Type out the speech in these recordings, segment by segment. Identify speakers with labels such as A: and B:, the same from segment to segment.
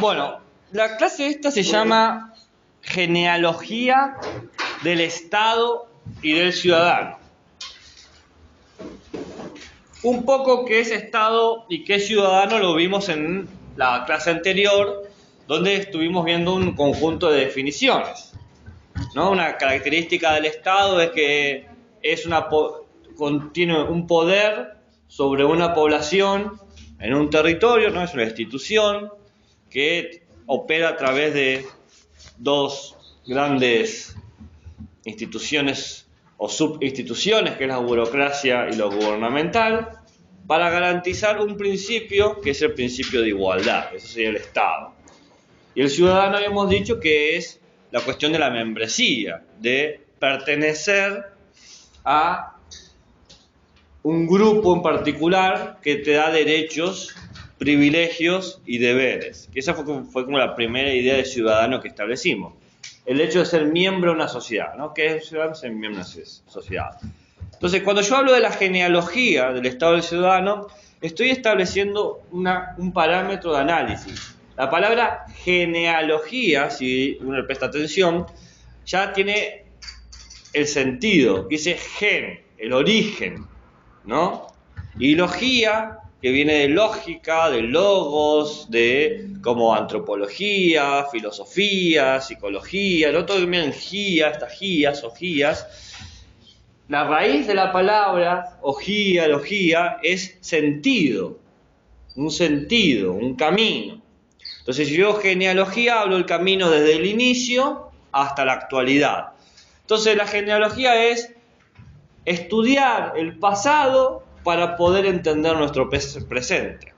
A: Bueno, la clase esta se llama Genealogía del Estado y del Ciudadano. Un poco qué es Estado y qué es ciudadano lo vimos en la clase anterior, donde estuvimos viendo un conjunto de definiciones, ¿no? Una característica del Estado es que tiene un poder sobre una población en un territorio, ¿no? Es una institución que opera a través de dos grandes instituciones o subinstituciones, que es la burocracia y lo gubernamental, para garantizar un principio que es el principio de igualdad. Eso sería el Estado. Y el ciudadano habíamos dicho que es la cuestión de la membresía, de pertenecer a un grupo en particular que te da derechos, privilegios y deberes. Esa fue como la primera idea de ciudadano que establecimos. El hecho de ser miembro de una sociedad, ¿no? ¿Qué es ciudadano? Ser miembro de una sociedad. Entonces, cuando yo hablo de la genealogía del Estado del ciudadano, estoy estableciendo un parámetro de análisis. La palabra genealogía, si uno le presta atención, ya tiene el sentido, que dice gen, el origen, ¿no? Y logía, que viene de lógica, de logos, de como antropología, filosofía, psicología, no todo viene en gía, estas gías, ogías. La raíz de la palabra ogía, logía, es sentido, un camino. Entonces, si yo genealogía, hablo del camino desde el inicio hasta la actualidad. Entonces, la genealogía es estudiar el pasado para poder entender nuestro presente.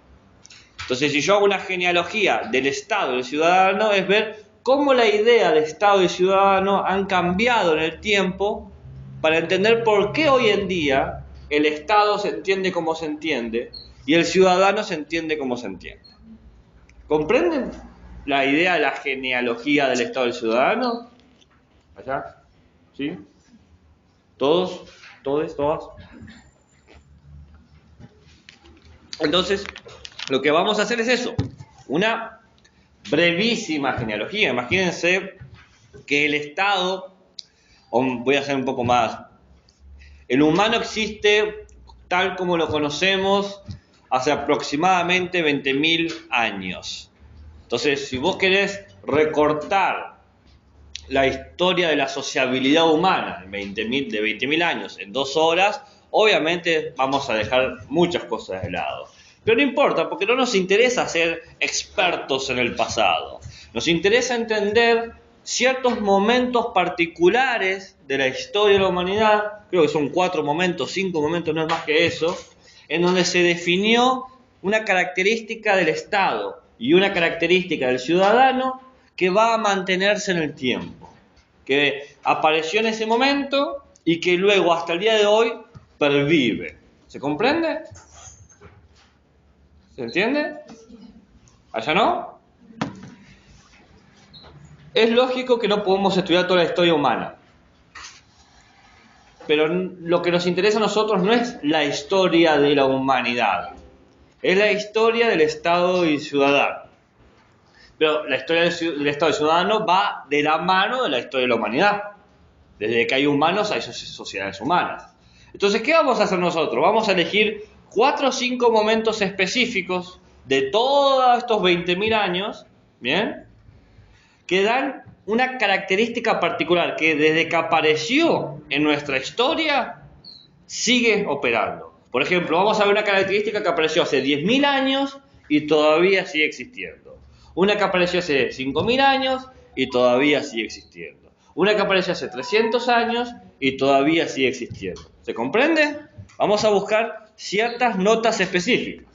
A: Entonces, si yo hago una genealogía del Estado y del ciudadano, es ver cómo la idea de Estado y ciudadano han cambiado en el tiempo para entender por qué hoy en día el Estado se entiende como se entiende y el ciudadano se entiende como se entiende. ¿Comprenden la idea de la genealogía del Estado y del ciudadano? ¿Allá? ¿Sí? ¿Todos? ¿Todes? ¿Todas? Entonces, lo que vamos a hacer es eso, una brevísima genealogía. Imagínense que el Estado, voy a hacer un poco más, el humano existe tal como lo conocemos hace aproximadamente 20.000 años. Entonces, si vos querés recortar la historia de la sociabilidad humana de 20.000 años en 2 horas, obviamente vamos a dejar muchas cosas de lado. Pero no importa, porque no nos interesa ser expertos en el pasado. Nos interesa entender ciertos momentos particulares de la historia de la humanidad, creo que son 4 momentos, 5 momentos, no es más que eso, en donde se definió una característica del Estado y una característica del ciudadano que va a mantenerse en el tiempo, que apareció en ese momento y que luego hasta el día de hoy pervive. ¿Se comprende? ¿Se entiende? ¿Allá no? Es lógico que no podemos estudiar toda la historia humana, pero lo que nos interesa a nosotros no es la historia de la humanidad, es la historia del Estado y ciudadano. Pero la historia del Estado y ciudadano va de la mano de la historia de la humanidad. Desde que hay humanos hay sociedades humanas. Entonces, ¿qué vamos a hacer nosotros? Vamos a elegir 4 o 5 momentos específicos de todos estos 20.000 años, ¿bien?, que dan una característica particular que desde que apareció en nuestra historia sigue operando. Por ejemplo, vamos a ver una característica que apareció hace 10.000 años y todavía sigue existiendo. Una que apareció hace 5.000 años y todavía sigue existiendo. Una que apareció hace 300 años y todavía sigue existiendo. ¿Se comprende? Vamos a buscar ciertas notas específicas.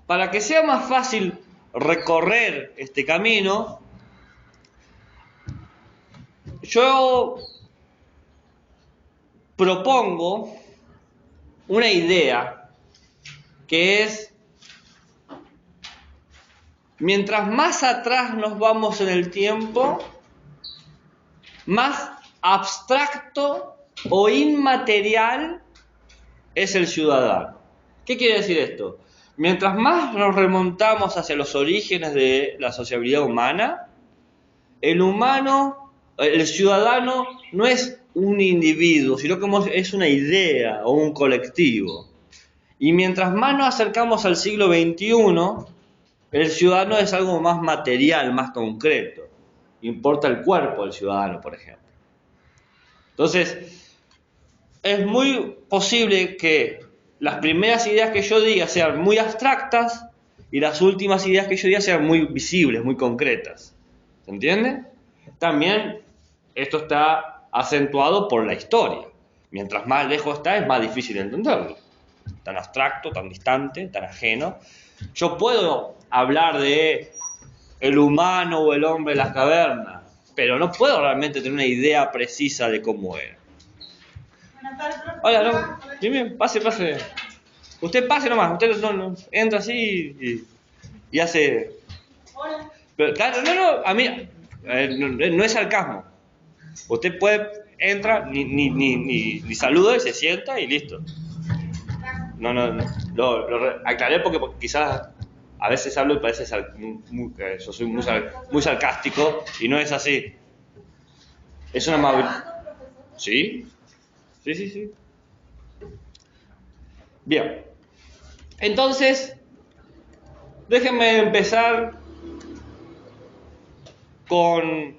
A: Para que sea más fácil recorrer este camino, yo propongo una idea que es: mientras más atrás nos vamos en el tiempo, más abstracto o inmaterial es el ciudadano. ¿Qué quiere decir esto? mientras más nos remontamos hacia los orígenes de la sociabilidad humana, el ciudadano no es un individuo, sino que es una idea o un colectivo. Y mientras más nos acercamos al siglo XXI, el ciudadano es algo más material, más concreto. Importa el cuerpo del ciudadano, por ejemplo. Entonces, es muy posible que las primeras ideas que yo diga sean muy abstractas y las últimas ideas que yo diga sean muy visibles, muy concretas. ¿Se entiende? También esto está acentuado por la historia. Mientras más lejos está, es más difícil entenderlo. Tan abstracto, tan distante, tan ajeno. Yo puedo hablar de el humano o el hombre en las cavernas, pero no puedo realmente tener una idea precisa de cómo era. Hola, no. Dime, pase. Usted pase nomás, usted no entra así y hace. Hola. Pero, claro, no, a mí no es sarcasmo. Usted entra, ni saluda y se sienta y listo. No, lo aclaré porque quizás a veces hablo y parece yo soy muy sarcástico y no es así. Es una amabilidad. ¿Sí? Sí. Bien. Entonces, déjenme empezar con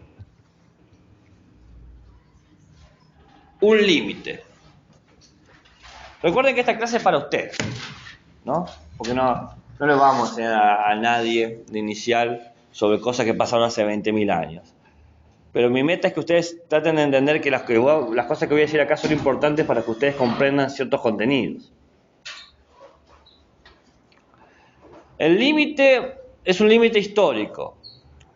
A: un límite. Recuerden que esta clase es para ustedes, ¿no? Porque no le vamos a enseñar a nadie de inicial sobre cosas que pasaron hace 20.000 años. Pero mi meta es que ustedes traten de entender que las cosas que voy a decir acá son importantes para que ustedes comprendan ciertos contenidos. El límite es un límite histórico.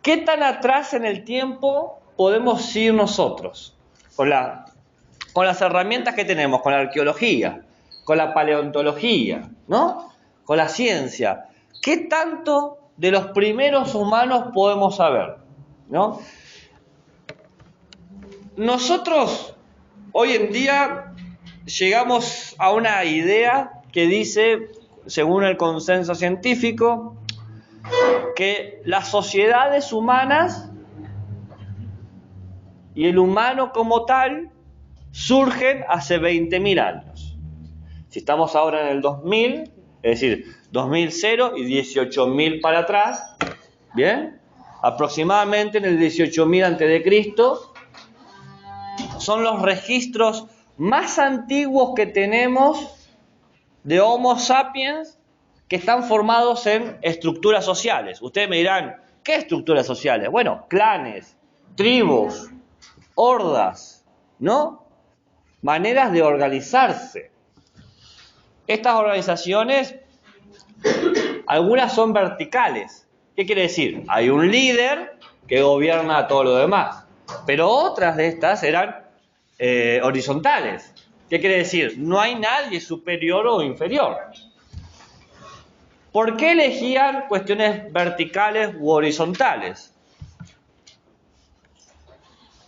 A: ¿Qué tan atrás en el tiempo podemos ir nosotros? Con las herramientas que tenemos, con la arqueología, con la paleontología, ¿no? Con la ciencia. ¿Qué tanto de los primeros humanos podemos saber? ¿No? Nosotros hoy en día llegamos a una idea que dice, según el consenso científico, que las sociedades humanas y el humano como tal surgen hace 20.000 años. Si estamos ahora en el 2000, es decir, 2000 y 18.000 para atrás, ¿bien? Aproximadamente en el 18.000 a.C., son los registros más antiguos que tenemos de Homo sapiens que están formados en estructuras sociales. Ustedes me dirán, ¿qué estructuras sociales? Bueno, clanes, tribus, hordas, ¿no? Maneras de organizarse. Estas organizaciones, algunas son verticales. ¿Qué quiere decir? Hay un líder que gobierna a todo lo demás. Pero otras de estas eran horizontales. ¿Qué quiere decir? No hay nadie superior o inferior. ¿Por qué elegían cuestiones verticales u horizontales?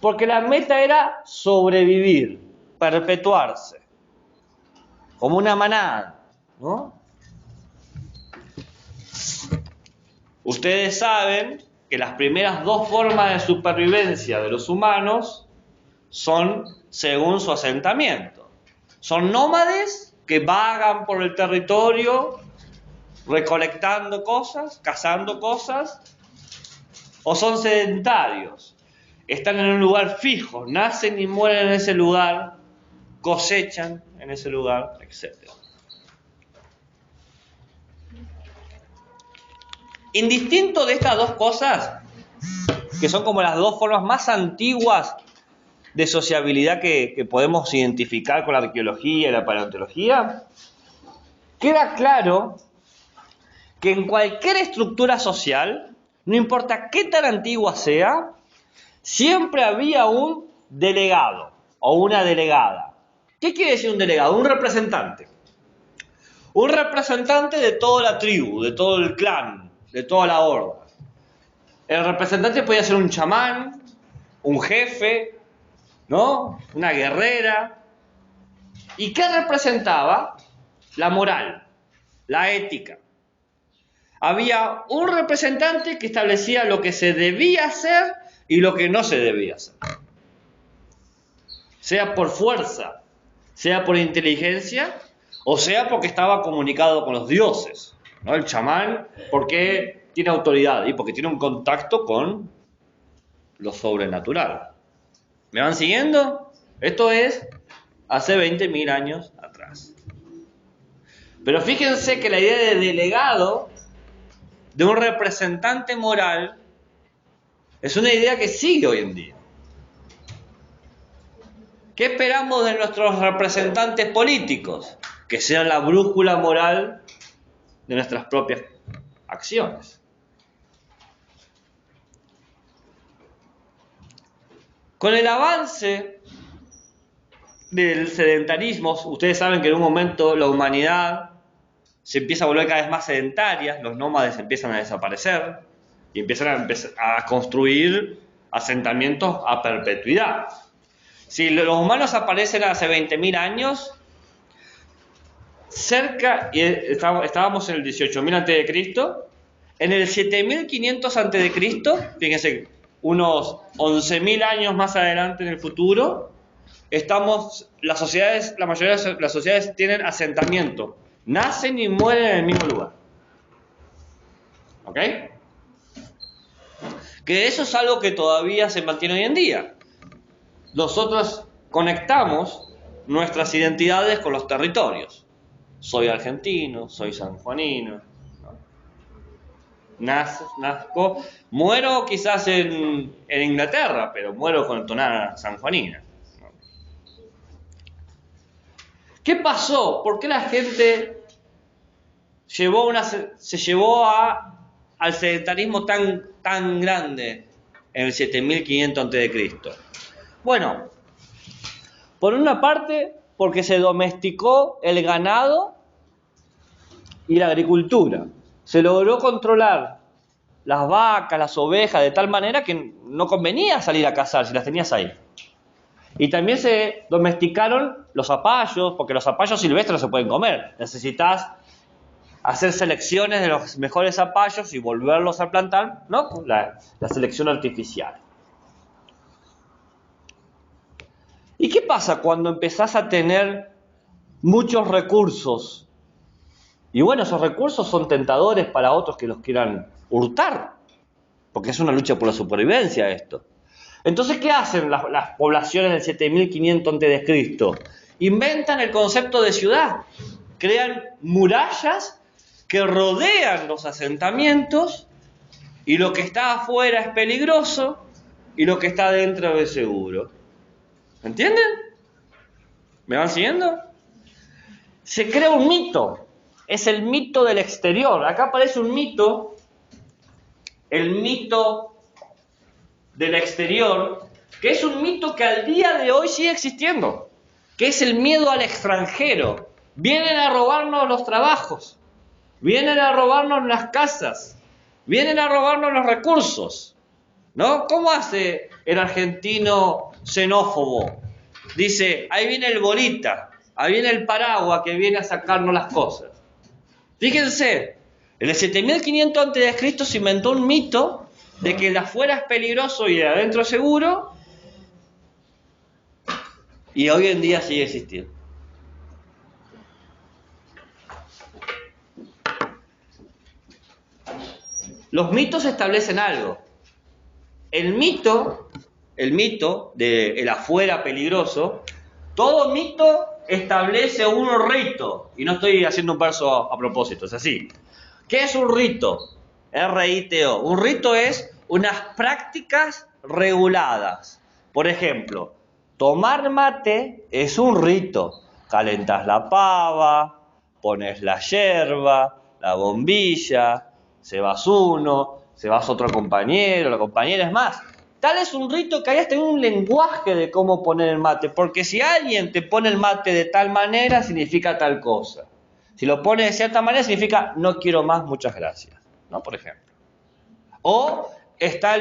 A: Porque la meta era sobrevivir, perpetuarse, como una manada, ¿no? Ustedes saben que las primeras dos formas de supervivencia de los humanos son según su asentamiento. Son nómades que vagan por el territorio recolectando cosas, cazando cosas, o son sedentarios. Están en un lugar fijo, nacen y mueren en ese lugar, cosechan en ese lugar, etc. Indistinto de estas dos cosas, que son como las dos formas más antiguas de sociabilidad que podemos identificar con la arqueología y la paleontología, queda claro que en cualquier estructura social, no importa qué tan antigua sea, siempre había un delegado o una delegada. ¿Qué quiere decir un delegado? Un representante. Un representante de toda la tribu, de todo el clan, de toda la horda. El representante podía ser un chamán, un jefe, ¿no? Una guerrera. ¿Y qué representaba? La moral, la ética, había un representante que establecía lo que se debía hacer y lo que no se debía hacer. Sea por fuerza, sea por inteligencia, o sea porque estaba comunicado con los dioses, ¿no? El chamán, porque tiene autoridad y porque tiene un contacto con lo sobrenatural. ¿Me van siguiendo? Esto es hace 20.000 años atrás. Pero fíjense que la idea de delegado, de un representante moral, es una idea que sigue hoy en día. ¿Qué esperamos de nuestros representantes políticos? Que sean la brújula moral de nuestras propias acciones. Con el avance del sedentarismo, ustedes saben que en un momento la humanidad se empieza a volver cada vez más sedentaria, los nómades empiezan a desaparecer y empiezan a construir asentamientos a perpetuidad. Si los humanos aparecen hace 20.000 años, estábamos en el 18.000 a.C., en el 7.500 a.C., fíjense, unos 11.000 años más adelante en el futuro, la mayoría de las sociedades tienen asentamiento. Nacen y mueren en el mismo lugar. ¿Ok? Que eso es algo que todavía se mantiene hoy en día. Nosotros conectamos nuestras identidades con los territorios. Soy argentino, soy sanjuanino. Nazco, muero quizás en Inglaterra, pero muero con tonada sanjuanina. ¿Qué pasó? ¿Por qué la gente se llevó al sedentarismo tan grande en el 7.500 a.C.? Bueno, por una parte, porque se domesticó el ganado y la agricultura. Se logró controlar las vacas, las ovejas, de tal manera que no convenía salir a cazar si las tenías ahí. Y también se domesticaron los zapallos, porque los zapallos silvestres no se pueden comer. Necesitas hacer selecciones de los mejores zapallos y volverlos a plantar, ¿no? La selección artificial. ¿Y qué pasa cuando empezás a tener muchos recursos? Y bueno, esos recursos son tentadores para otros que los quieran hurtar, porque es una lucha por la supervivencia esto. Entonces, ¿qué hacen las poblaciones del 7.500 a.C.? Inventan el concepto de ciudad, crean murallas que rodean los asentamientos y lo que está afuera es peligroso y lo que está adentro es seguro. ¿Entienden? ¿Me van siguiendo? Se crea un mito, es el mito del exterior. Acá aparece un mito, el mito del exterior, que es un mito que al día de hoy sigue existiendo, que es el miedo al extranjero. Vienen a robarnos los trabajos, vienen a robarnos las casas, vienen a robarnos los recursos, ¿no? ¿Cómo hace el argentino xenófobo? Dice, ahí viene el bolita, ahí viene el paraguas que viene a sacarnos las cosas. Fíjense, en el 7.500 a.C. se inventó un mito de que el de afuera es peligroso y el de adentro es seguro, y hoy en día sigue existiendo. Los mitos establecen algo. El mito de el afuera peligroso, todo mito establece un rito, y no estoy haciendo un verso a propósito, es así. ¿Qué es un rito? R-I-T-O. Un rito es unas prácticas reguladas. Por ejemplo, tomar mate es un rito. Calentás la pava, pones la yerba, la bombilla, se vas uno, se vas otro compañero, la compañera. Es más, tal es un rito que hay hasta un lenguaje de cómo poner el mate. Porque si alguien te pone el mate de tal manera, significa tal cosa. Si lo pone de cierta manera, significa no quiero más, muchas gracias, ¿no? Por ejemplo. O está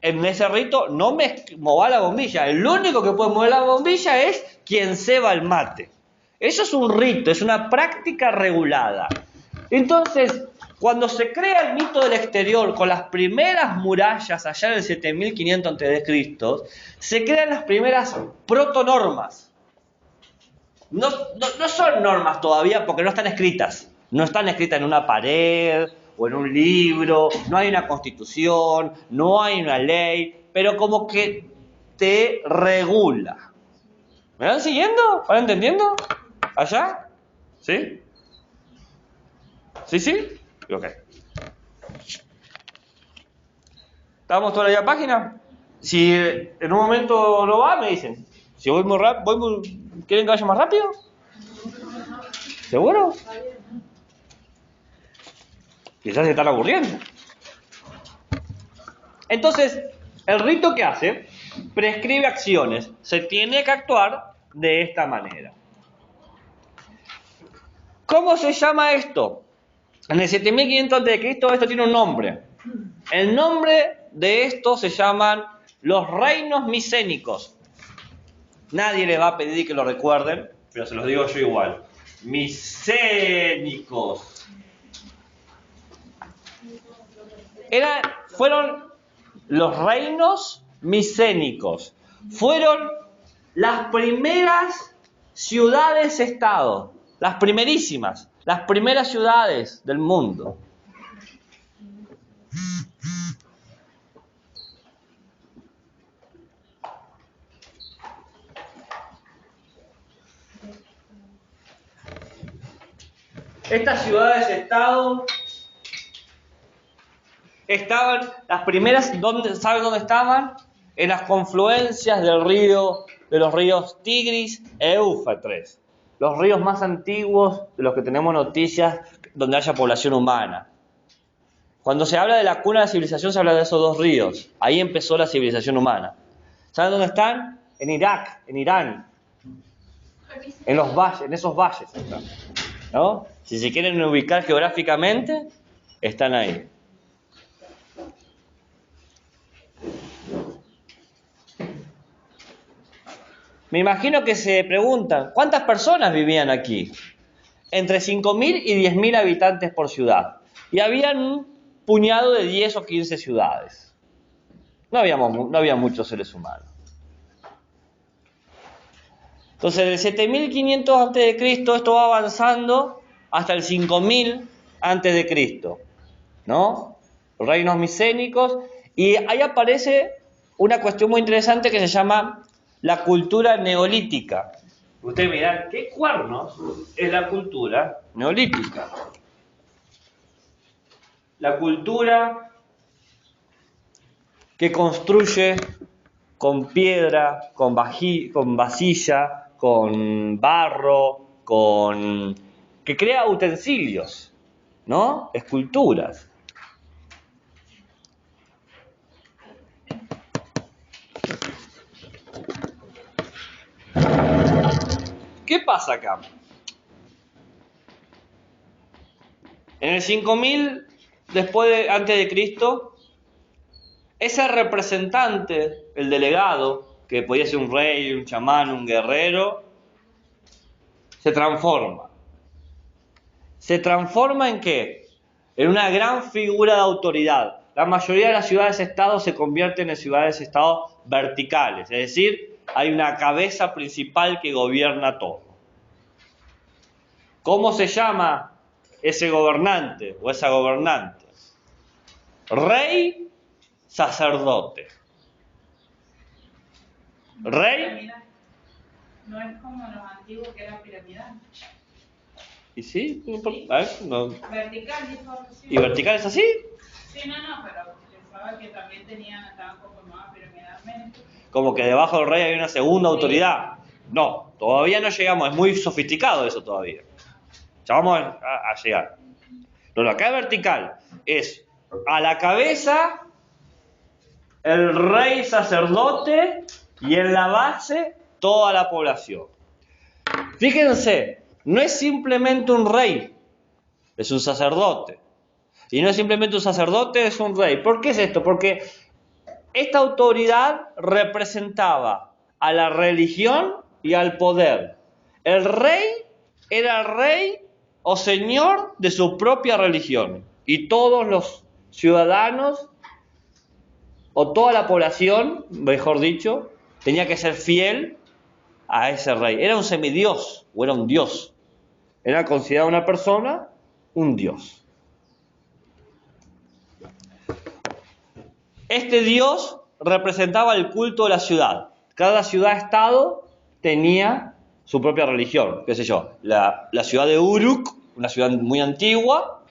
A: en ese rito, no me mueva la bombilla. El único que puede mover la bombilla es quien ceba el mate. Eso es un rito, es una práctica regulada. Entonces, Cuando se crea el mito del exterior con las primeras murallas allá en el 7500 a.C., se crean las primeras protonormas. No son normas todavía porque no están escritas. No están escritas en una pared o en un libro, no hay una constitución, no hay una ley, pero como que te regula. ¿Me van siguiendo? ¿Van entendiendo? ¿Allá? ¿Sí? ¿Sí, sí? Ok. ¿Estamos toda la página? Si en un momento no va, me dicen. Si voy muy rápido, ¿quieren que vaya más rápido? ¿Seguro? Quizás se están aburriendo. Entonces, el rito que hace prescribe acciones. Se tiene que actuar de esta manera. ¿Cómo se llama esto? En el 7500 a.C. esto tiene un nombre. El nombre de esto se llaman los reinos micénicos. Nadie les va a pedir que lo recuerden, pero se los digo yo igual. Micénicos. Fueron los reinos micénicos. Fueron las primeras ciudades-estado. Las primerísimas. Las primeras ciudades del mundo. Estas ciudades-estado estaban, las primeras, ¿saben dónde estaban? En las confluencias de los ríos Tigris e Éufrates. Los ríos más antiguos de los que tenemos noticias donde haya población humana. Cuando se habla de la cuna de la civilización se habla de esos dos ríos. Ahí empezó la civilización humana. ¿Saben dónde están? En Irak, en Irán. En los valles, en esos valles están, ¿no? Si se quieren ubicar geográficamente, están ahí. Me imagino que se preguntan, ¿cuántas personas vivían aquí? Entre 5.000 y 10.000 habitantes por ciudad. Y habían un puñado de 10 o 15 ciudades. No había muchos seres humanos. Entonces, del 7500 a.C., esto va avanzando hasta el 5000 a.C., ¿no? Reinos micénicos. Y ahí aparece una cuestión muy interesante que se llama la cultura neolítica. Ustedes miran, ¿qué cuernos es la cultura neolítica? La cultura que construye con piedra, con vasilla, con barro, que crea utensilios, ¿no? Esculturas. ¿Qué pasa acá? En el 5000 antes de Cristo, ese representante, el delegado, que podía ser un rey, un chamán, un guerrero, se transforma. ¿Se transforma en qué? En una gran figura de autoridad. La mayoría de las ciudades-estado se convierten en ciudades-estado verticales, es decir, hay una cabeza principal que gobierna todo. ¿Cómo se llama ese gobernante o esa gobernante? Rey, sacerdote. Rey.
B: No es como los antiguos que eran piramidales.
A: ¿Y sí? A ver, no.
B: Vertical, dijo recién.
A: ¿Y vertical es así?
B: Sí, no, pero pensaba que también estaban conformadas piramidalmente.
A: Como que debajo del rey hay una segunda autoridad. No, todavía no llegamos, es muy sofisticado eso todavía. Ya vamos a llegar. Lo acá es vertical, es a la cabeza el rey sacerdote y en la base toda la población. Fíjense, no es simplemente un rey, es un sacerdote. Y no es simplemente un sacerdote, es un rey. ¿Por qué es esto? Porque esta autoridad representaba a la religión y al poder. El rey era rey o señor de su propia religión. y todos los ciudadanos, o toda la población, mejor dicho, tenía que ser fiel a ese rey. Era un semidios o era un dios. Era considerado una persona, un dios. Este dios representaba el culto de la ciudad. Cada ciudad-estado tenía su propia religión. Qué sé yo, la ciudad de Uruk, una ciudad muy antigua,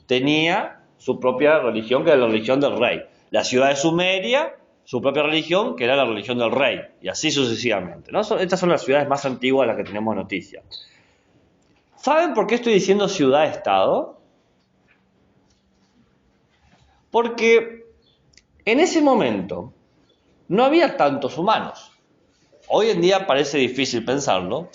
A: tenía su propia religión, que era la religión del rey. La ciudad de Sumeria, su propia religión, que era la religión del rey. Y así sucesivamente, ¿no? Estas son las ciudades más antiguas de las que tenemos noticia. ¿Saben por qué estoy diciendo ciudad-estado? Porque en ese momento no había tantos humanos. Hoy en día parece difícil pensarlo,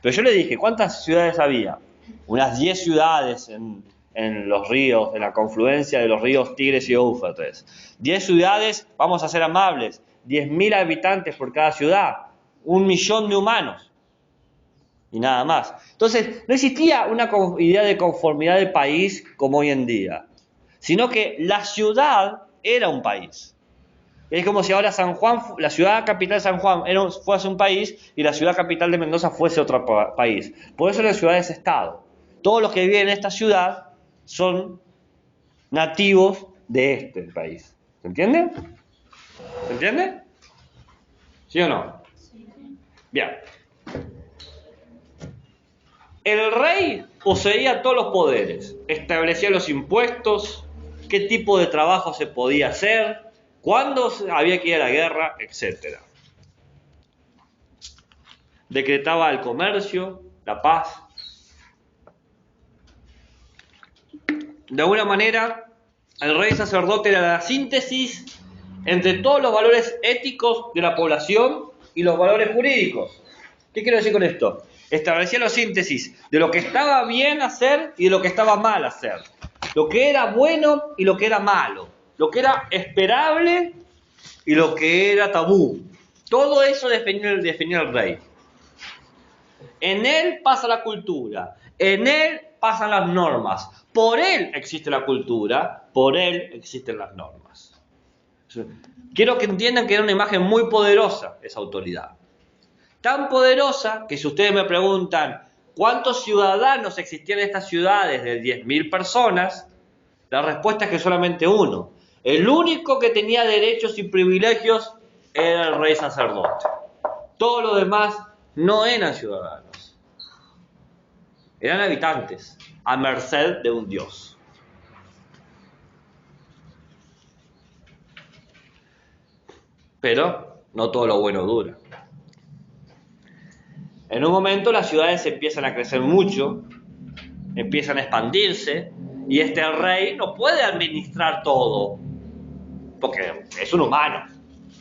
A: pero yo le dije, ¿cuántas ciudades había? Unas 10 ciudades en los ríos, en la confluencia de los ríos Tigres y Éufrates. 10 ciudades, vamos a ser amables, 10.000 habitantes por cada ciudad, 1 millón de humanos y nada más. Entonces, no existía una idea de conformidad de país como hoy en día, sino que la ciudad era un país. Es como si ahora San Juan, la ciudad capital de San Juan fuese un país y la ciudad capital de Mendoza fuese otro país. Por eso la ciudad es estado. Todos los que viven en esta ciudad son nativos de este país. ¿Se entiende? ¿Se entiende? ¿Sí o no?
B: Sí.
A: Bien. El rey poseía todos los poderes. Establecía los impuestos, qué tipo de trabajo se podía hacer, cuándo había que ir a la guerra, etc. Decretaba el comercio, la paz. De alguna manera, el rey sacerdote era la síntesis entre todos los valores éticos de la población y los valores jurídicos. ¿Qué quiero decir con esto? Establecía la síntesis de lo que estaba bien hacer y de lo que estaba mal hacer. Lo que era bueno y lo que era malo. Lo que era esperable y lo que era tabú. Todo eso definía el rey. En él pasa la cultura. En él pasan las normas. Por él existe la cultura. Por él existen las normas. Quiero que entiendan que era una imagen muy poderosa esa autoridad. Tan poderosa que si ustedes me preguntan ¿cuántos ciudadanos existían en estas ciudades de 10.000 personas? La respuesta es que solamente uno. El único que tenía derechos y privilegios era el rey sacerdote. Todos los demás no eran ciudadanos. Eran habitantes, a merced de un dios. Pero no todo lo bueno dura. En un momento las ciudades empiezan a crecer mucho, empiezan a expandirse, y este rey no puede administrar todo, porque es un humano.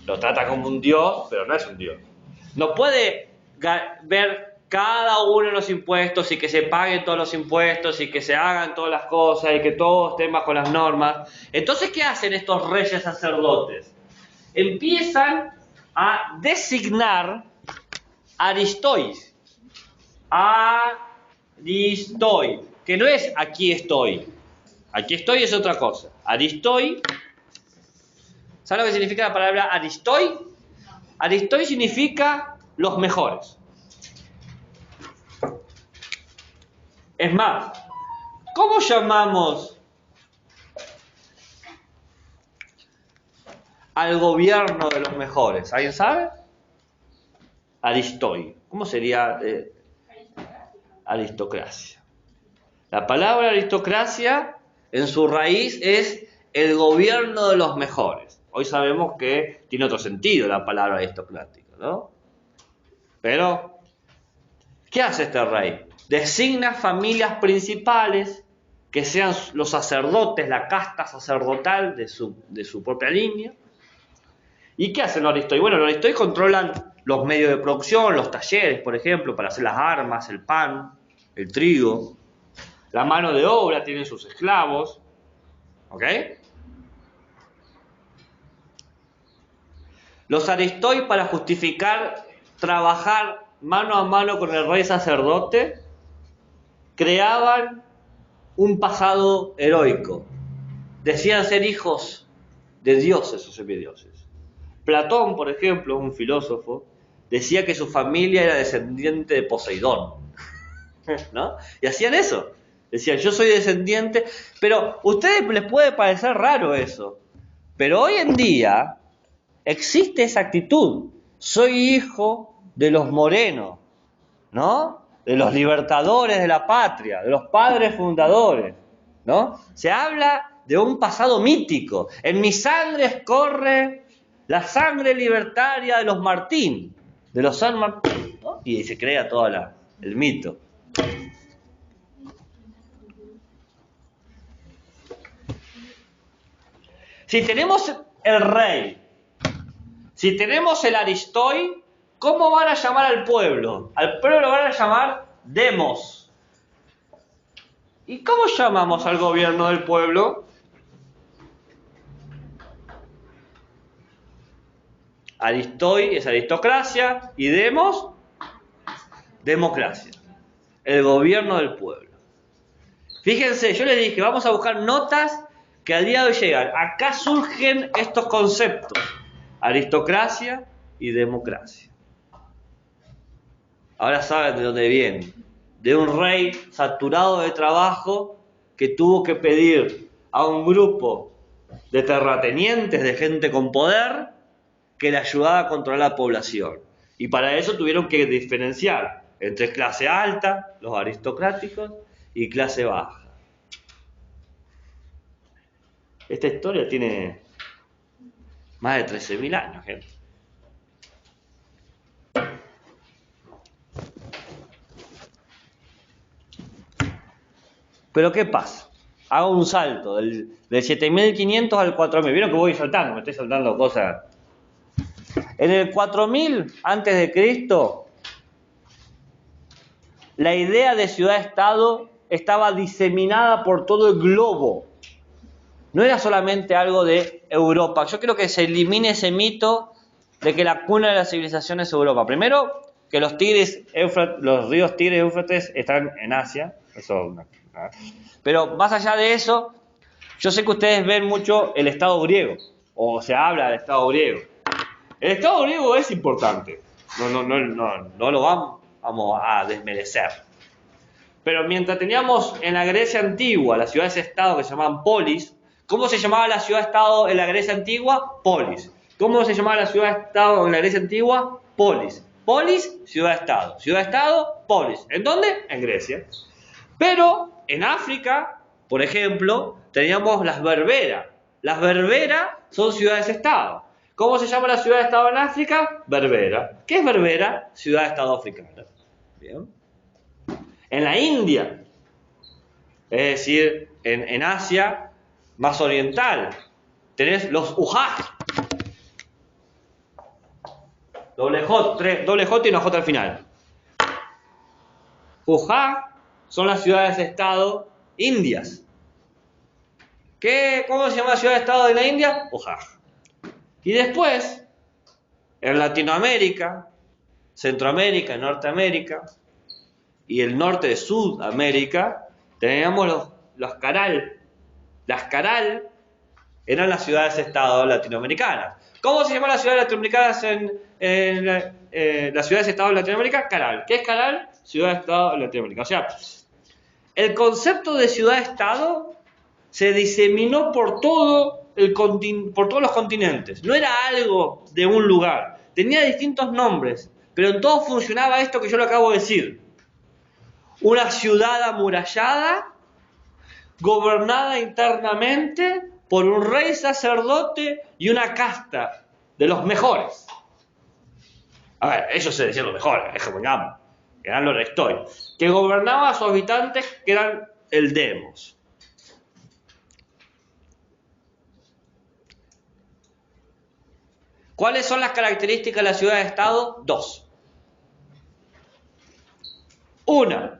A: Lo trata como un dios, pero no es un dios. No puede ver cada uno de los impuestos y que se paguen todos los impuestos y que se hagan todas las cosas y que todos estén bajo las normas. Entonces, ¿qué hacen estos reyes sacerdotes? Empiezan a designar aristois. Aristoi, que no es aquí estoy. Aquí estoy es otra cosa. Aristoi, ¿sabes lo que significa la palabra aristoi? Aristoi significa los mejores. Es más, ¿cómo llamamos al gobierno de los mejores? ¿Alguien sabe? Aristoi. ¿Cómo sería? Aristocracia. La palabra aristocracia en su raíz es el gobierno de los mejores. Hoy sabemos que tiene otro sentido la palabra aristocrática, ¿no? Pero, ¿qué hace este rey? Designa familias principales que sean los sacerdotes, la casta sacerdotal de su propia línea. ¿Y qué hacen los aristoi? Bueno, los aristoi controlan los medios de producción, los talleres, por ejemplo, para hacer las armas, el pan, el trigo. La mano de obra tienen sus esclavos. ¿Ok? Los aristoi, para justificar trabajar mano a mano con el rey sacerdote, creaban un pasado heroico. Decían ser hijos de dioses o semidioses. Platón, por ejemplo, un filósofo, decía que su familia era descendiente de Poseidón, ¿no? Y hacían eso. Decían, yo soy descendiente, pero a ustedes les puede parecer raro eso. Pero hoy en día existe esa actitud. Soy hijo de los morenos, ¿no? De los libertadores de la patria, de los padres fundadores, ¿no? Se habla de un pasado mítico. En mis sangres corre la sangre libertaria de los Martín, de los San Martín, ¿no? Y se crea todo el mito. Si tenemos el rey, si tenemos el Aristoi, ¿cómo van a llamar al pueblo? Al pueblo lo van a llamar demos. ¿Y cómo llamamos al gobierno del pueblo? Aristoi es aristocracia y demos, democracia. El gobierno del pueblo. Fíjense, yo les dije, vamos a buscar notas que al día de hoy llegan. Acá surgen estos conceptos. Aristocracia y democracia. Ahora saben de dónde viene. De un rey saturado de trabajo que tuvo que pedir a un grupo de terratenientes, de gente con poder, que le ayudara a controlar la población. Y para eso tuvieron que diferenciar entre clase alta, los aristocráticos, y clase baja. Esta historia tiene más de 13.000 años, gente. Pero ¿qué pasa? Hago un salto del 7.500 al 4.000. ¿Vieron que voy saltando? Me estoy saltando cosas. En el 4.000 antes de Cristo, la idea de ciudad-estado estaba diseminada por todo el globo. No era solamente algo de Europa. Yo creo que se elimine ese mito de que la cuna de la civilización es Europa. Primero, que los ríos Tigris y Éufrates están en Asia. Eso. Pero más allá de eso, yo sé que ustedes ven mucho el Estado griego, o se habla del Estado griego. El Estado griego es importante, no lo vamos a desmerecer. Pero mientras teníamos en la Grecia antigua las ciudades-estado que se llamaban polis, ¿cómo se llamaba la ciudad-estado en la Grecia antigua? Polis. ¿Cómo se llamaba la ciudad-estado en la Grecia antigua? Polis. Polis, ciudad-estado. Ciudad-estado, polis. ¿En dónde? En Grecia. Pero en África, por ejemplo, teníamos las berberas. Las berberas son ciudades-estado. ¿Cómo se llama la ciudad-estado en África? Berbera. ¿Qué es Berbera? Ciudad-estado africana. Bien. En la India, es decir, en Asia más oriental, tenés los Ujaj. Doble J y una J al final. Ujaj son las ciudades-estado indias. ¿Cómo se llama la ciudad-estado de la India? Ujaj. Y después, en Latinoamérica, Centroamérica, Norteamérica y el norte de Sudamérica, teníamos los Caral. Las Caral eran las ciudades-estado latinoamericanas. ¿Cómo se llaman las ciudades latinoamericanas las ciudades-estado de Latinoamérica? Caral. ¿Qué es Caral? Ciudad-estado de Latinoamérica. O sea, el concepto de ciudad-estado se diseminó por todos los continentes. No era algo de un lugar. Tenía distintos nombres, pero en todo funcionaba esto que yo le acabo de decir. Una ciudad amurallada, gobernada internamente por un rey sacerdote y una casta de los mejores. A ver, ellos se decían los mejores, digamos, que eran los rectores, que gobernaban a sus habitantes, que eran el demos. ¿Cuáles son las características de la ciudad-estado? 2. Una,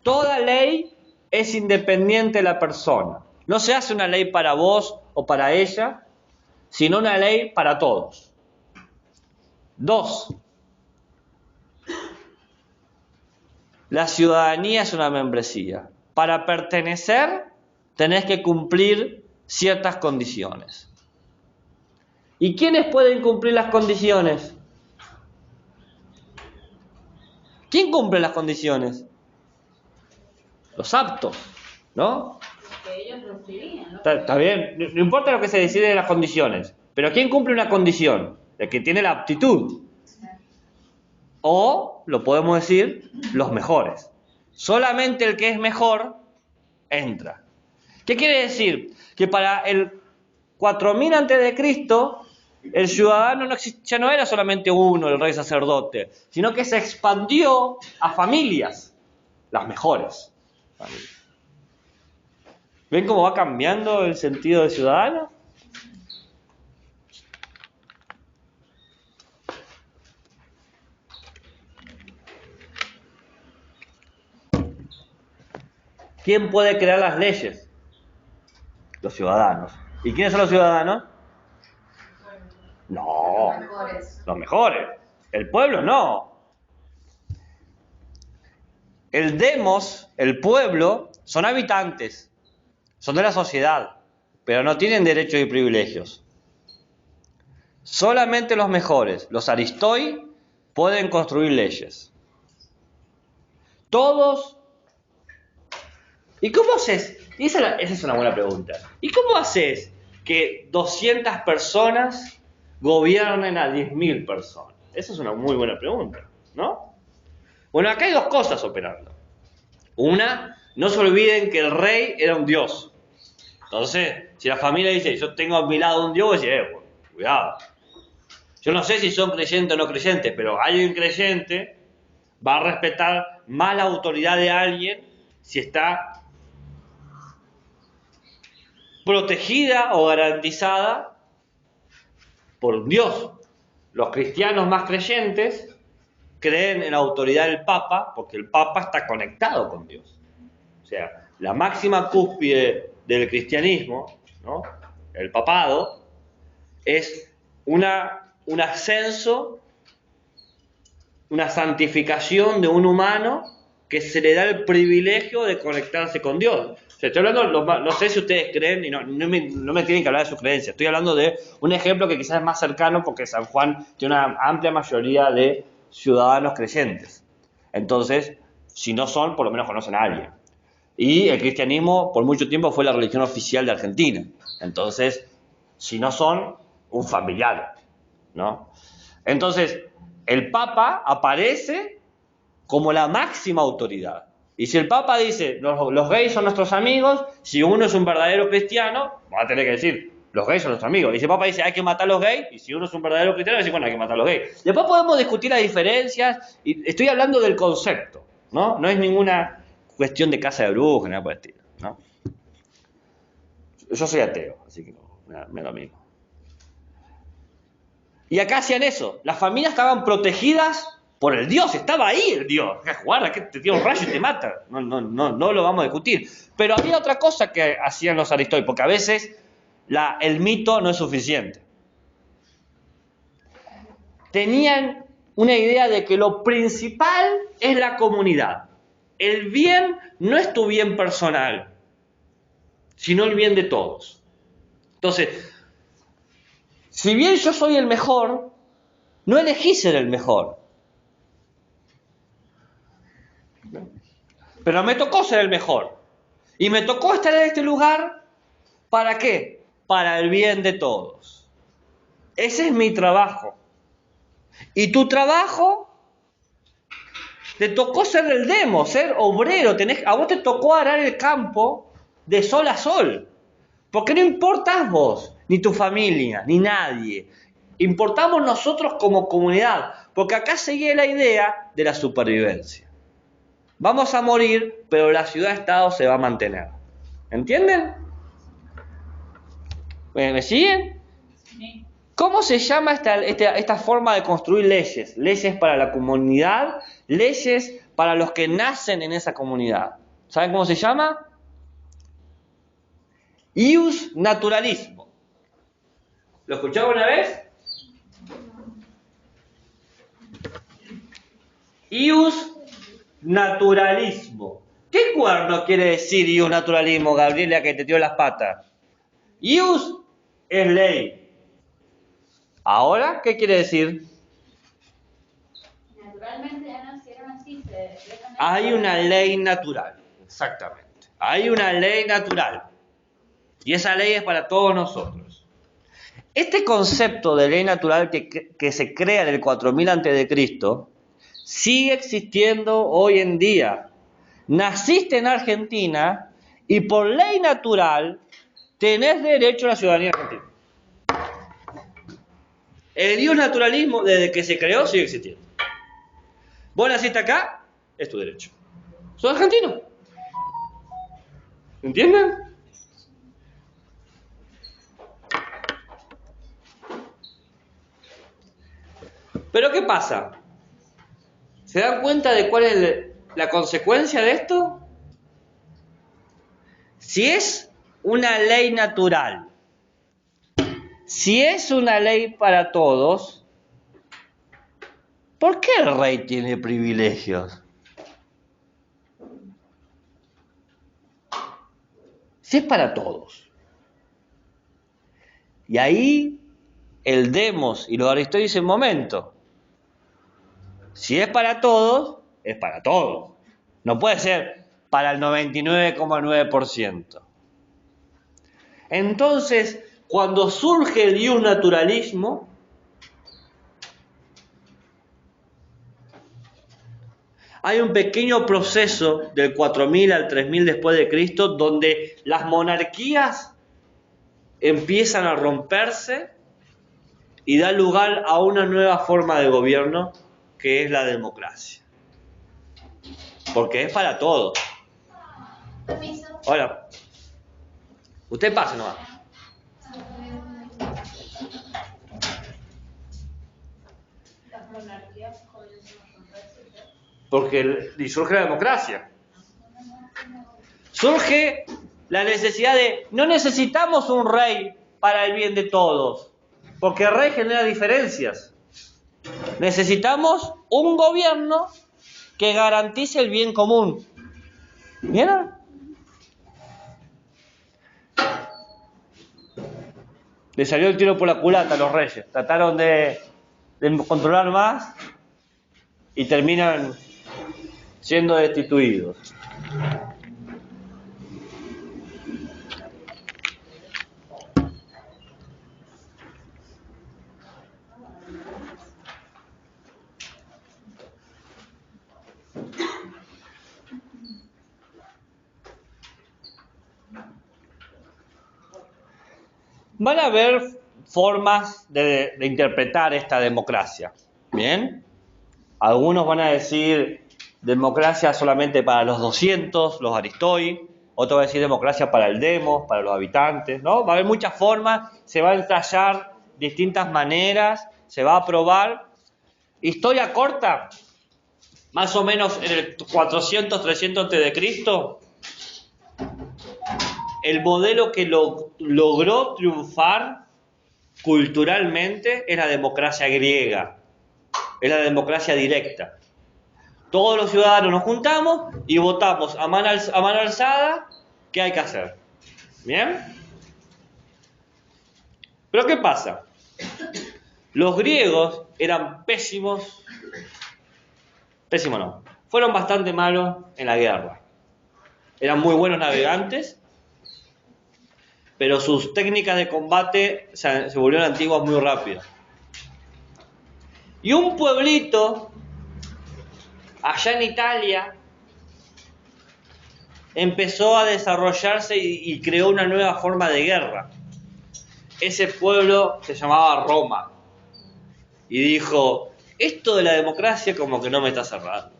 A: toda ley es independiente de la persona. No se hace una ley para vos o para ella, sino una ley para todos. 2, la ciudadanía es una membresía. para pertenecer tenés que cumplir ciertas condiciones. ¿Y quiénes pueden cumplir las condiciones? ¿Quién cumple las condiciones? Los aptos, ¿no?
B: Que ellos lo escribían, ¿no?
A: Está bien, no importa lo que se decide de las condiciones, pero ¿quién cumple una condición? El que tiene la aptitud. O, lo podemos decir, los mejores. Solamente el que es mejor entra. ¿Qué quiere decir? Que para el 4000 a.C., el ciudadano ya no era solamente uno, el rey sacerdote, sino que se expandió a familias, las mejores familias. ¿Ven cómo va cambiando el sentido de ciudadano? ¿Quién puede crear las leyes? Los ciudadanos. ¿Y quiénes son los ciudadanos? No, los mejores. El pueblo no. El demos, el pueblo, son habitantes, son de la sociedad, pero no tienen derechos y privilegios. Solamente los mejores, los aristoi, pueden construir leyes. Todos. ¿Y cómo haces? Esa es una buena pregunta. ¿Y cómo haces que 200 personas gobiernen a 10.000 personas? Esa es una muy buena pregunta, ¿no? Bueno, acá hay dos cosas operando. Una, no se olviden que el rey era un dios. Entonces, si la familia dice, yo tengo a mi lado un dios, voy a decir, bueno, cuidado. Yo no sé si son creyentes o no creyentes, pero alguien creyente va a respetar más la autoridad de alguien si está protegida o garantizada por Dios. Los cristianos más creyentes creen en la autoridad del Papa porque el Papa está conectado con Dios. O sea, la máxima cúspide del cristianismo, ¿no? El papado, es un ascenso, una santificación de un humano que se le da el privilegio de conectarse con Dios. O sea, estoy hablando, no sé si ustedes creen, y no me tienen que hablar de sus creencias, estoy hablando de un ejemplo que quizás es más cercano porque San Juan tiene una amplia mayoría de ciudadanos creyentes. Entonces, si no son, por lo menos conocen a alguien. Y el cristianismo por mucho tiempo fue la religión oficial de Argentina. Entonces, si no son, un familiar, ¿no? Entonces, el Papa aparece como la máxima autoridad. Y si el Papa dice, los gays son nuestros amigos, si uno es un verdadero cristiano, va a tener que decir, los gays son nuestros amigos. Y si el Papa dice, hay que matar a los gays, y si uno es un verdadero cristiano, va a decir, bueno, hay que matar a los gays. Después podemos discutir las diferencias, y estoy hablando del concepto, ¿no? No es ninguna cuestión de casa de brujas, nada por el estilo, ¿no? Yo soy ateo, así que me da lo mismo. Y acá hacían eso, las familias estaban protegidas por el Dios, estaba ahí el Dios. Guarda, que te tira un rayo y te mata. No lo vamos a discutir. Pero había otra cosa que hacían los aristoides, porque a veces el mito no es suficiente. Tenían una idea de que lo principal es la comunidad. El bien no es tu bien personal, sino el bien de todos. Entonces, si bien yo soy el mejor, no elegí ser el mejor. Pero me tocó ser el mejor. Y me tocó estar en este lugar, ¿para qué? Para el bien de todos. Ese es mi trabajo. Y tu trabajo, te tocó ser el demo, ser obrero. A vos te tocó arar el campo de sol a sol. Porque no importás vos, ni tu familia, ni nadie. Importamos nosotros como comunidad. Porque acá seguía la idea de la supervivencia. Vamos a morir, pero la ciudad-estado se va a mantener. ¿Entienden? ¿Me siguen?
B: Sí.
A: ¿Cómo se llama esta forma de construir leyes? Leyes para la comunidad, leyes para los que nacen en esa comunidad. ¿Saben cómo se llama? Ius naturalismo. ¿Lo escucharon una vez? Ius naturalismo. ¿Qué cuerno quiere decir ius naturalismo, Gabriela, que te tiró las patas? Ius es ley. ¿Ahora qué quiere decir?
C: Naturalmente ya nacieron así, se dejan de-
A: Hay una ley natural, exactamente. Hay una ley natural. Y esa ley es para todos nosotros. Este concepto de ley natural que se crea en el 4000 a.C. sigue existiendo hoy en día. Naciste en Argentina y por ley natural tenés derecho a la ciudadanía argentina. El ius naturalismo, desde que se creó, sigue existiendo. Vos naciste acá, es tu derecho. Sos argentino. ¿Entienden? Pero ¿qué pasa? ¿Se dan cuenta de cuál es la consecuencia de esto? Si es una ley natural, si es una ley para todos, ¿por qué el rey tiene privilegios? Si es para todos. Y ahí el Demos y los Aristóteles dicen, momento, si es para todos, es para todos. No puede ser para el 99,9%. Entonces, cuando surge el ius naturalismo, hay un pequeño proceso del 4000 al 3000 después de Cristo donde las monarquías empiezan a romperse y da lugar a una nueva forma de gobierno que es la democracia. Porque es para todos.
C: Permiso.
A: Hola. Usted pase nomás.
C: Las monarquías comienzan a romperse.
A: Porque surge la democracia. Surge la necesidad de, no necesitamos un rey para el bien de todos, porque el rey genera diferencias. Necesitamos un gobierno que garantice el bien común. ¿Vieron? Le salió el tiro por la culata a los reyes. Trataron de controlar más y terminan siendo destituidos. Van a haber formas de interpretar esta democracia. ¿Bien? Algunos van a decir democracia solamente para los 200, los Aristoi. Otros van a decir democracia para el demos, para los habitantes, ¿no? Va a haber muchas formas, se va a ensayar distintas maneras, se va a probar. Historia corta, más o menos en el 400, 300 a.C., el modelo que logró triunfar culturalmente es la democracia griega, es la democracia directa. Todos los ciudadanos nos juntamos y votamos a mano alzada qué hay que hacer. ¿Bien? Pero ¿qué pasa? Los griegos eran pésimos no, fueron bastante malos en la guerra. Eran muy buenos navegantes, pero sus técnicas de combate se volvieron antiguas muy rápido. Y un pueblito allá en Italia empezó a desarrollarse y creó una nueva forma de guerra. Ese pueblo se llamaba Roma y dijo, esto de la democracia como que no me está cerrando.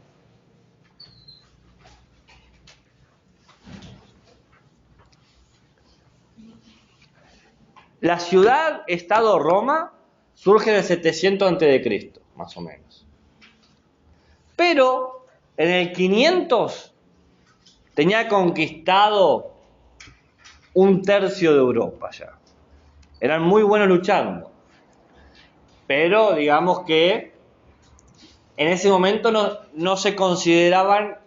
A: La ciudad-estado Roma surge en el 700 a.C., más o menos. Pero en el 500 tenía conquistado un tercio de Europa ya. Eran muy buenos luchando. Pero digamos que en ese momento no se consideraban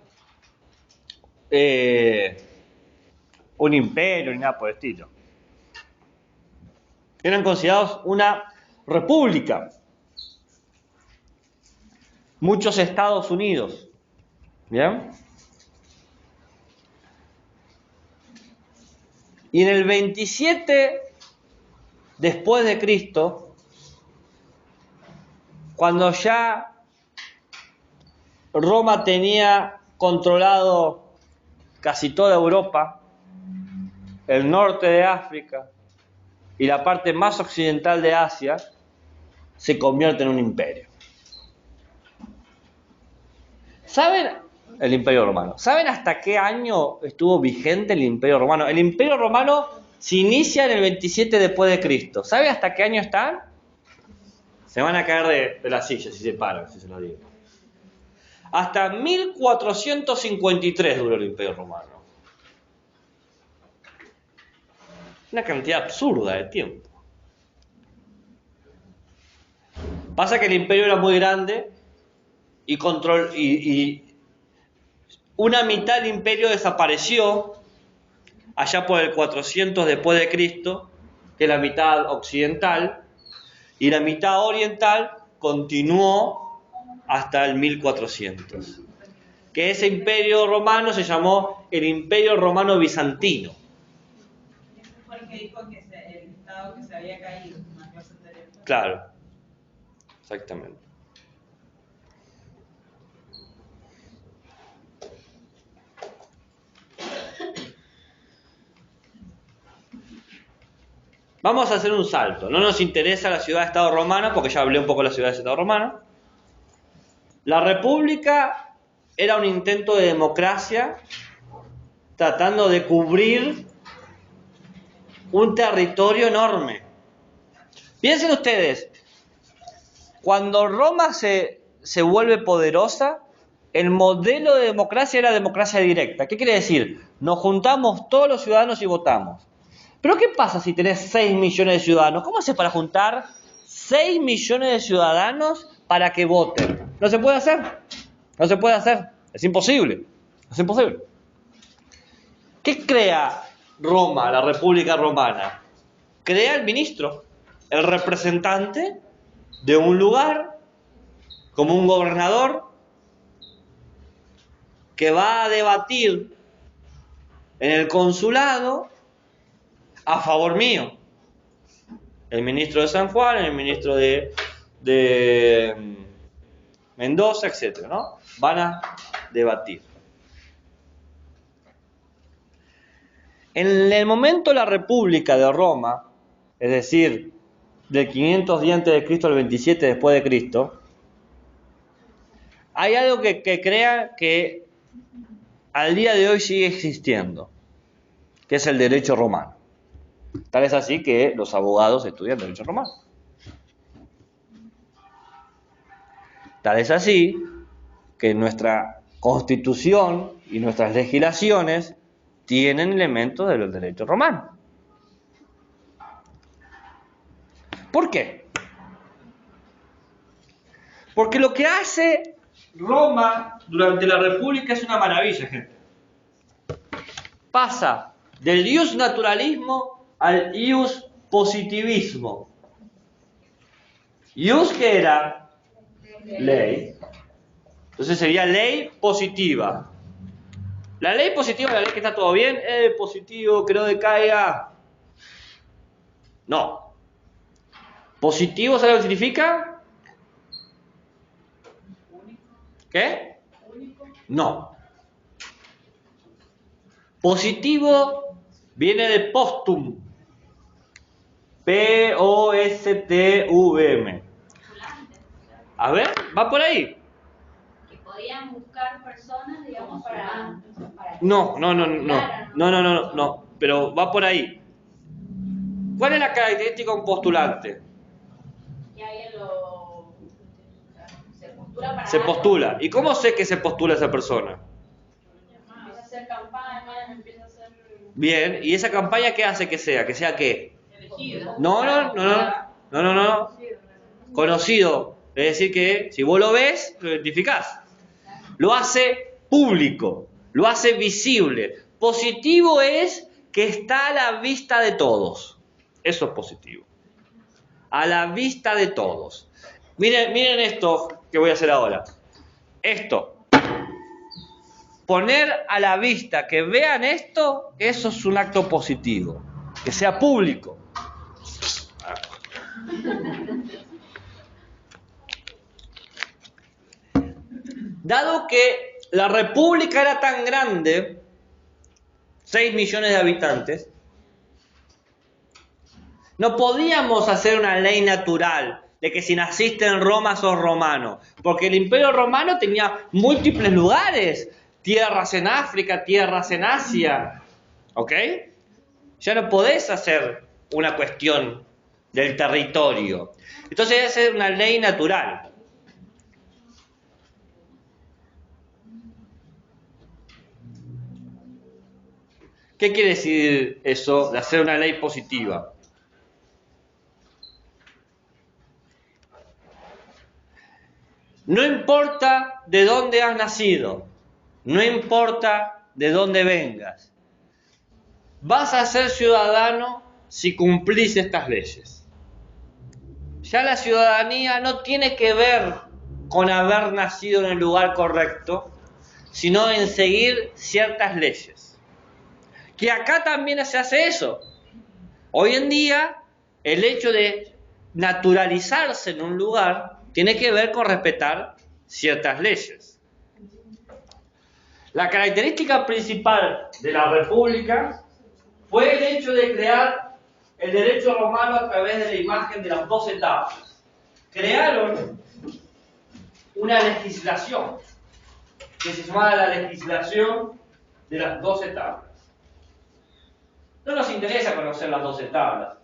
A: un imperio ni nada por el estilo. Eran considerados una república. Muchos Estados Unidos. ¿Bien? Y en el 27 después de Cristo, cuando ya Roma tenía controlado casi toda Europa, el norte de África y la parte más occidental de Asia, se convierte en un imperio. ¿Saben? El Imperio Romano. ¿Saben hasta qué año estuvo vigente el Imperio Romano? El Imperio Romano se inicia en el 27 después de Cristo. ¿Saben hasta qué año están? Se van a caer de la silla si se paran, si se lo digo. Hasta 1453 duró el Imperio Romano. Una cantidad absurda de tiempo. Pasa que el imperio era muy grande y una mitad del imperio desapareció allá por el 400 después de Cristo, que es la mitad occidental, y la mitad oriental continuó hasta el 1400. Que ese imperio romano se llamó el Imperio Romano Bizantino.
B: Porque dijo que el Estado que se había caído, una cosa terrible.
A: Claro, exactamente. Vamos a hacer un salto. No nos interesa la ciudad-estado romana, porque ya hablé un poco de la ciudad-estado romana. La república era un intento de democracia tratando de cubrir un territorio enorme. Piensen ustedes, cuando Roma se vuelve poderosa, el modelo de democracia era democracia directa. ¿Qué quiere decir? Nos juntamos todos los ciudadanos y votamos. Pero ¿qué pasa si tenés 6 millones de ciudadanos? ¿Cómo haces para juntar 6 millones de ciudadanos para que voten? No se puede hacer. No se puede hacer. Es imposible. Es imposible. ¿Qué crea Roma, la República Romana? Crea el ministro, el representante de un lugar, como un gobernador, que va a debatir en el consulado a favor mío. El ministro de San Juan, el ministro de Mendoza, etc., ¿no? Van a debatir. En el momento de la República de Roma, es decir, del 510 a.C. al 27 después de Cristo, hay algo que crea que al día de hoy sigue existiendo, que es el derecho romano. Tal es así que los abogados estudian derecho romano. Tal es así que nuestra Constitución y nuestras legislaciones tienen elementos del derecho romano. ¿Por qué? Porque lo que hace Roma durante la República es una maravilla, gente. Pasa del ius naturalismo al ius positivismo. Ius, ¿qué era? Ley. Entonces sería ley positiva. La ley positiva es la ley que está todo bien. Positivo, que no decaiga. No. Positivo, ¿sabes lo que significa? ¿Qué? No. Positivo viene de postum. P-O-S-T-U-M. A ver, va por ahí.
C: Que podían buscar personas, digamos, para
A: No. Pero va por ahí. ¿Cuál es la característica de un postulante?
C: que alguien se postula para
A: Se
C: algo.
A: postula. ¿Y cómo sé que se postula esa persona?
C: Empieza a hacer campañas, empieza a hacer...
A: Bien, ¿y esa campaña qué hace que sea? ¿Que sea qué?
B: Elegido.
A: No. Conocido. Es decir que si vos lo ves, lo identificás. Lo hace público. lo hace visible. Positivo es que está a la vista de todos. Eso es positivo. A la vista de todos. Miren esto que voy a hacer ahora. Esto. Poner a la vista, que vean esto, eso es un acto positivo. Que sea público. Dado que la república era tan grande, 6 millones de habitantes, no podíamos hacer una ley natural de que si naciste en Roma sos romano, porque el Imperio Romano tenía múltiples lugares, tierras en África, tierras en Asia, ¿ok? Ya no podés hacer una cuestión del territorio. Entonces debe ser una ley natural. ¿Qué quiere decir eso de hacer una ley positiva? No importa de dónde has nacido, no importa de dónde vengas, vas a ser ciudadano si cumplís estas leyes. Ya la ciudadanía no tiene que ver con haber nacido en el lugar correcto, sino en seguir ciertas leyes. Que acá también se hace eso. Hoy en día, el hecho de naturalizarse en un lugar tiene que ver con respetar ciertas leyes. La característica principal de la República fue el hecho de crear el derecho romano a través de la imagen de las 12 tablas. Crearon una legislación que se llamaba la legislación de las 12 tablas. No nos interesa conocer las 12 tablas.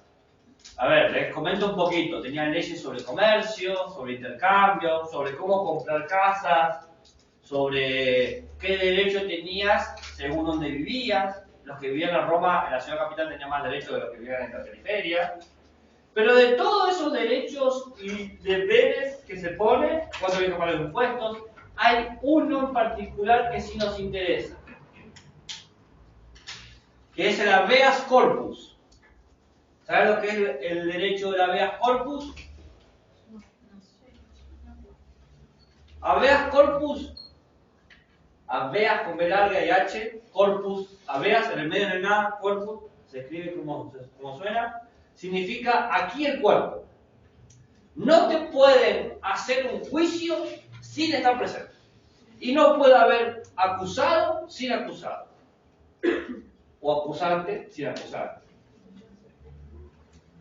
A: A ver, les comento un poquito. Tenían leyes sobre comercio, sobre intercambio, sobre cómo comprar casas, sobre qué derecho tenías según donde vivías. Los que vivían en Roma, en la ciudad capital, tenían más derechos de los que vivían en la periferia. Pero de todos esos derechos y deberes que se ponen, cuando hay que pagar los impuestos, hay uno en particular que sí nos interesa, que es el habeas corpus. ¿Sabes lo que es el derecho del habeas corpus? Habeas corpus, habeas con B larga y H, corpus, habeas, en el medio no hay nada, corpus, se escribe como suena, significa aquí el cuerpo. No te pueden hacer un juicio sin estar presente. Y no puede haber acusado sin acusado. O acusante sin acusarte.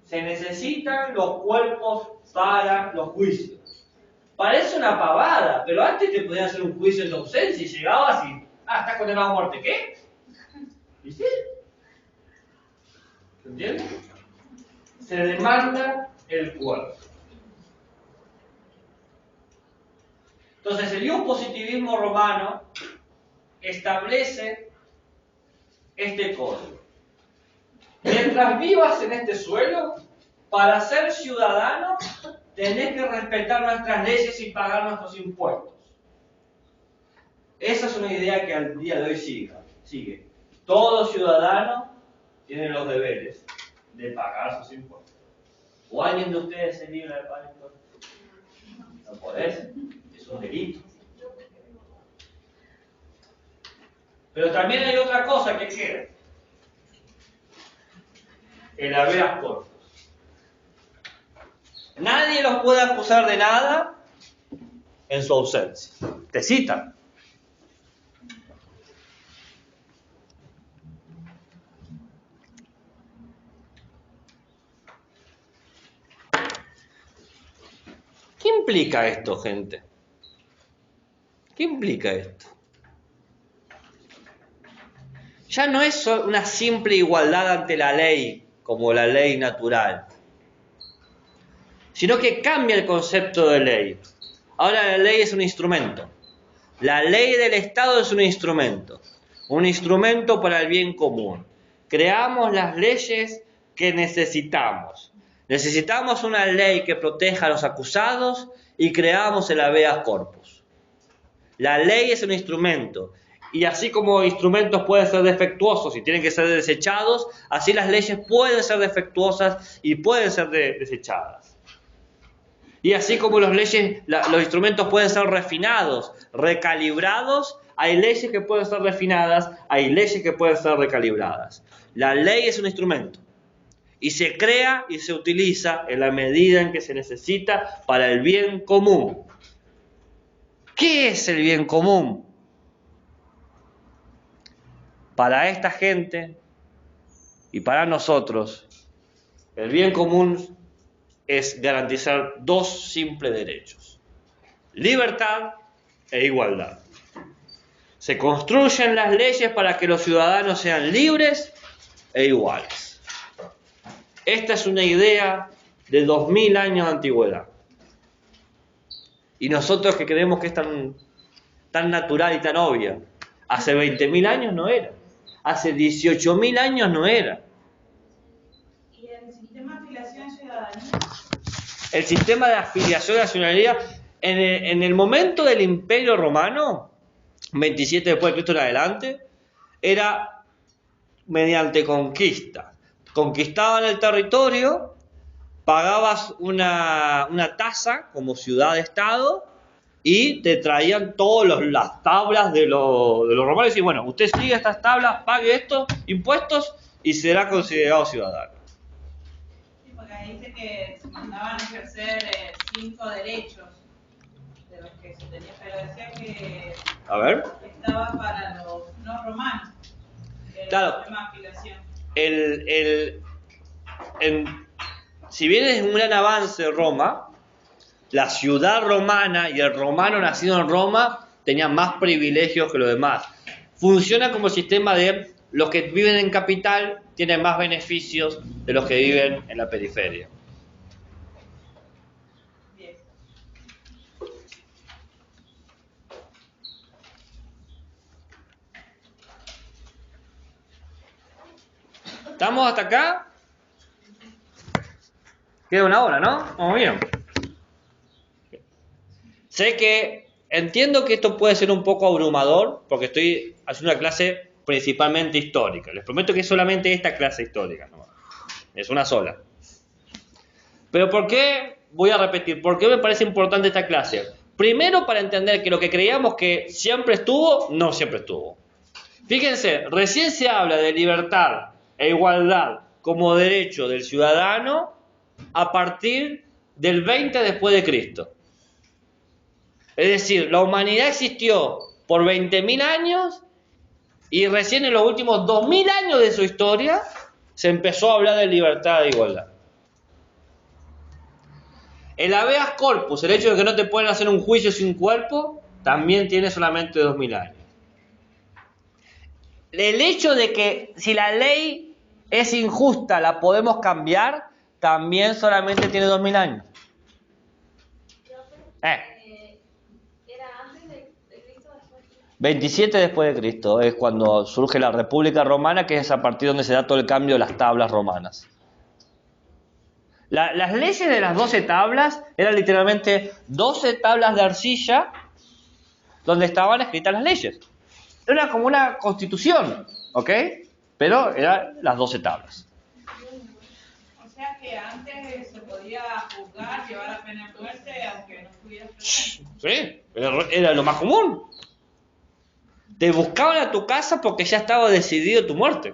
A: Se necesitan los cuerpos para los juicios. Parece una pavada, pero antes te podían hacer un juicio en tu ausencia y llegabas y... estás condenado a muerte. ¿Qué? ¿Y sí? ¿Se entiende? Se demanda el cuerpo. Entonces el positivismo romano establece este código. Mientras vivas en este suelo, para ser ciudadano, tenés que respetar nuestras leyes y pagar nuestros impuestos. Esa es una idea que al día de hoy sigue. Todo ciudadano tiene los deberes de pagar sus impuestos. ¿O alguien de ustedes se libra de pagar impuestos? No podés, es un delito. Pero también hay otra cosa que queda. El habeas corpus. Nadie los puede acusar de nada en su ausencia. Te citan. ¿Qué implica esto, gente? ¿Qué implica esto? Ya no es una simple igualdad ante la ley, como la ley natural, sino que cambia el concepto de ley. Ahora la ley es un instrumento. La ley del Estado es un instrumento para el bien común. Creamos las leyes que necesitamos. Necesitamos una ley que proteja a los acusados y creamos el habeas corpus. La ley es un instrumento Y así como instrumentos pueden ser defectuosos y tienen que ser desechados, así las leyes pueden ser defectuosas y pueden ser desechadas. Y así como los instrumentos pueden ser refinados, recalibrados, hay leyes que pueden ser refinadas, hay leyes que pueden ser recalibradas. La ley es un instrumento y se crea y se utiliza en la medida en que se necesita para el bien común. ¿Qué es el bien común? Para esta gente y para nosotros, el bien común es garantizar dos simples derechos: libertad e igualdad. Se construyen las leyes para que los ciudadanos sean libres e iguales. Esta es una idea de 2000 años de antigüedad. Y nosotros que creemos que es tan natural y tan obvia, hace 20.000 años no era. Hace 18.000 años no era.
B: ¿Y el sistema de afiliación de ciudadanía?
A: El sistema de afiliación de la ciudadanía, en el momento del Imperio Romano, 27 después de Cristo en adelante, era mediante conquista. Conquistaban el territorio, pagabas una tasa como ciudad-estado y te traían todas las tablas de los romanos y decían, bueno, usted sigue estas tablas, pague estos impuestos y será considerado ciudadano.
B: Sí, porque ahí dice que se mandaban a ejercer 5 derechos de los que se tenía, pero decía que
A: A ver.
B: estaba para los no romanos, que era
A: Claro.
B: el sistema de afiliación.
A: Si bien es un gran avance Roma, la ciudad romana y el romano nacido en Roma tenían más privilegios que los demás. Funciona como el sistema de los que viven en capital tienen más beneficios de los que viven en la periferia.
B: Bien.
A: ¿Estamos hasta acá? Queda una hora, ¿no? Vamos bien. Entiendo que esto puede ser un poco abrumador, porque estoy haciendo una clase principalmente histórica. Les prometo que es solamente esta clase histórica, ¿no? Es una sola. Pero ¿por qué? Voy a repetir, ¿por qué me parece importante esta clase? Primero, para entender que lo que creíamos que siempre estuvo, no siempre estuvo. Fíjense, recién se habla de libertad e igualdad como derecho del ciudadano a partir del 20 después de Cristo. Es decir, la humanidad existió por 20.000 años y recién en los últimos 2.000 años de su historia se empezó a hablar de libertad e igualdad. El habeas corpus, el hecho de que no te pueden hacer un juicio sin cuerpo, también tiene solamente 2.000 años. El hecho de que si la ley es injusta la podemos cambiar, también solamente tiene 2.000 años.
C: ¿Era antes de Cristo o después?
A: 27 después de Cristo es cuando surge la República Romana, que es a partir donde se da todo el cambio de las tablas romanas. Las leyes de las 12 tablas eran literalmente 12 tablas de arcilla donde estaban escritas las leyes. Era como una constitución, ¿ok? Pero eran las 12 tablas.
B: O sea que antes se podía juzgar, llevar a pena de muerte, aunque no estuvieras presente.
A: Sí, era lo más común. Te buscaban a tu casa porque ya estaba decidido tu muerte.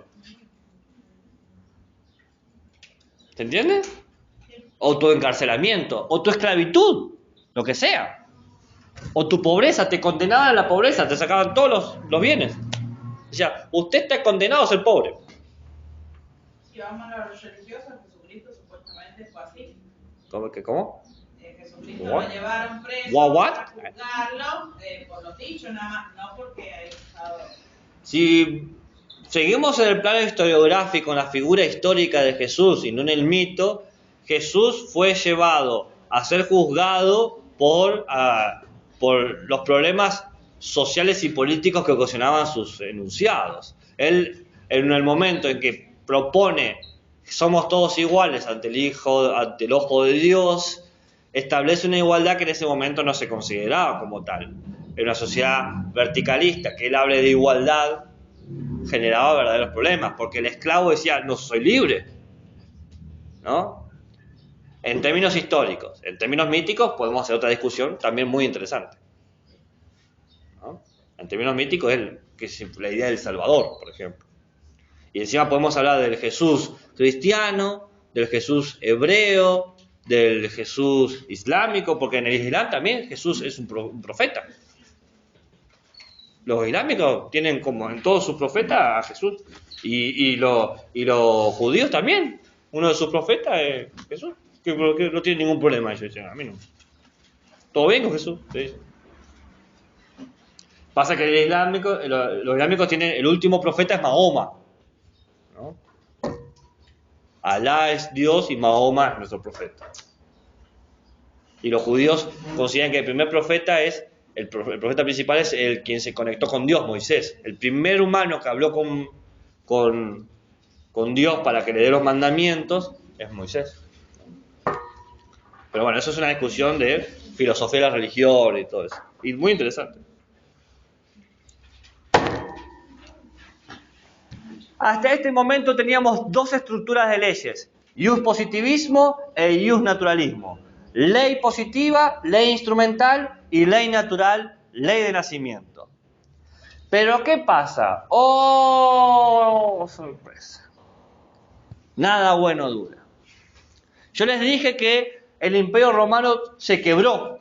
A: ¿Te entiendes? O tu encarcelamiento, o tu esclavitud, lo que sea. O tu pobreza, te condenaban a la pobreza, te sacaban todos los bienes. O sea, usted está condenado a ser pobre.
B: Si vamos a los religiosos, Jesucristo supuestamente fue así.
A: ¿Cómo?
B: Jesucristo
A: What?
B: lo llevaron preso
A: What?
B: para juzgarlo por los dichos nada más, no porque haya estado.
A: Si seguimos en el plano historiográfico, en la figura histórica de Jesús y no en el mito, Jesús fue llevado a ser juzgado por los problemas sociales y políticos que ocasionaban sus enunciados. Él, en el momento en que propone que somos todos iguales ante el ojo de Dios, establece una igualdad que en ese momento no se consideraba como tal. en una sociedad verticalista, que él hable de igualdad, generaba verdaderos problemas, porque el esclavo decía, no soy libre, ¿no? En términos históricos. En términos míticos podemos hacer otra discusión también muy interesante, ¿no? En términos míticos que es la idea del Salvador, por ejemplo. Y encima podemos hablar del Jesús cristiano, del Jesús hebreo, del Jesús islámico, porque en el Islam también Jesús es un profeta. Los islámicos tienen como en todos sus profetas a Jesús. Y los judíos también. Uno de sus profetas es Jesús. Que no tiene ningún problema. Ellos dicen, a mí no. ¿Todo bien con Jesús? Sí. Pasa que los islámicos tienen, el último profeta es Mahoma, ¿no? Alá es Dios y Mahoma es nuestro profeta. Y los judíos consideran que el primer profeta es, el profeta principal es el quien se conectó con Dios, Moisés. El primer humano que habló con Dios para que le dé los mandamientos es Moisés. Pero bueno, eso es una discusión de filosofía de la religión y todo eso. Y muy interesante. Hasta este momento teníamos dos estructuras de leyes: ius positivismo e ius naturalismo. Ley positiva, ley instrumental, y ley natural, ley de nacimiento. Pero ¿qué pasa? ¡Oh, sorpresa! Nada bueno dura. Yo les dije que el Imperio Romano se quebró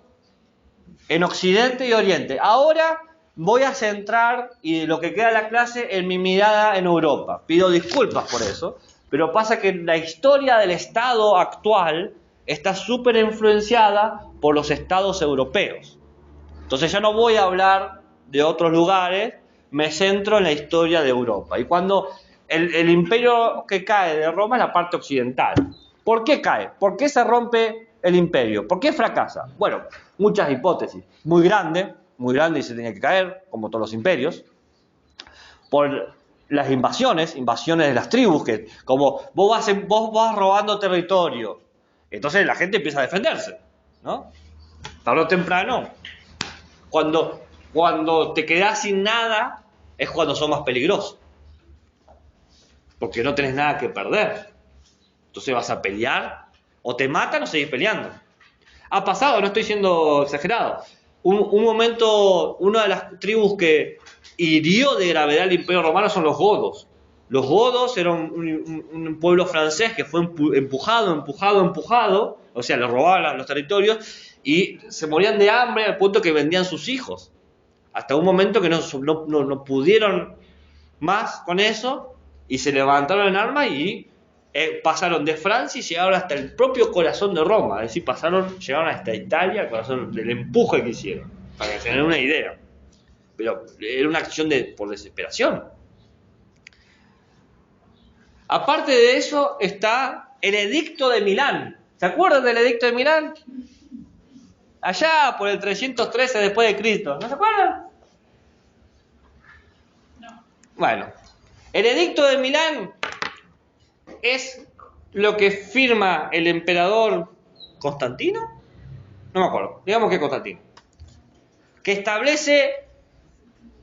A: en Occidente y Oriente. Ahora voy a centrar, y lo que queda de la clase, en mi mirada en Europa. Pido disculpas por eso, pero pasa que la historia del Estado actual está súper influenciada por los estados europeos. Entonces ya no voy a hablar de otros lugares, me centro en la historia de Europa. Y cuando el imperio que cae de Roma es la parte occidental. ¿Por qué cae? ¿Por qué se rompe el imperio? ¿Por qué fracasa? Bueno, muchas hipótesis. Muy grande y se tenía que caer, como todos los imperios. Por las invasiones de las tribus, que como vos vas robando territorio, entonces la gente empieza a defenderse, ¿no? Tarde o temprano, cuando te quedás sin nada, es cuando sos más peligroso. Porque no tenés nada que perder. Entonces vas a pelear, o te matan o seguís peleando. Ha pasado, no estoy siendo exagerado. Un momento, una de las tribus que hirió de gravedad al Imperio Romano son los godos. Los godos eran un pueblo francés que fue empujado, o sea, le robaban los territorios y se morían de hambre al punto que vendían sus hijos. Hasta un momento que no pudieron más con eso y se levantaron en armas y pasaron de Francia y llegaron hasta el propio corazón de Roma. Es decir, llegaron hasta Italia, el corazón del empuje que hicieron, para que tengan una idea. Pero era una acción por desesperación. Aparte de eso está el Edicto de Milán. ¿Se acuerdan del Edicto de Milán? Allá por el 313 después de Cristo. ¿No se acuerdan?
B: No.
A: Bueno, el Edicto de Milán es lo que firma el emperador Constantino. No me acuerdo, digamos que Constantino. Que establece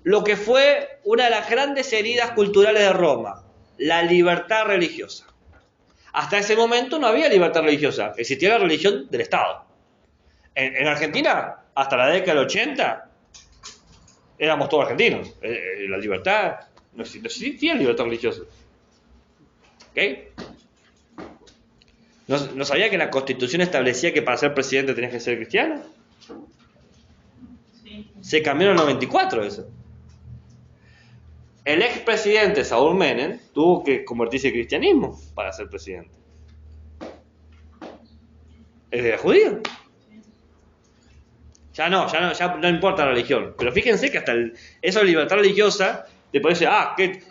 A: lo que fue una de las grandes heridas culturales de Roma: la libertad religiosa. Hasta ese momento no había libertad religiosa, existía la religión del Estado. En Argentina, hasta la década del 80, éramos todos argentinos. La libertad, no existía libertad religiosa. ¿Ok? ¿No sabía que la Constitución establecía que para ser presidente tenías que ser cristiano?
B: Sí.
A: Se cambió en el 94 eso. El expresidente Saúl Menem tuvo que convertirse en cristianismo para ser presidente. Era judío. Ya no importa la religión. Pero fíjense que hasta eso de libertad religiosa, te parece,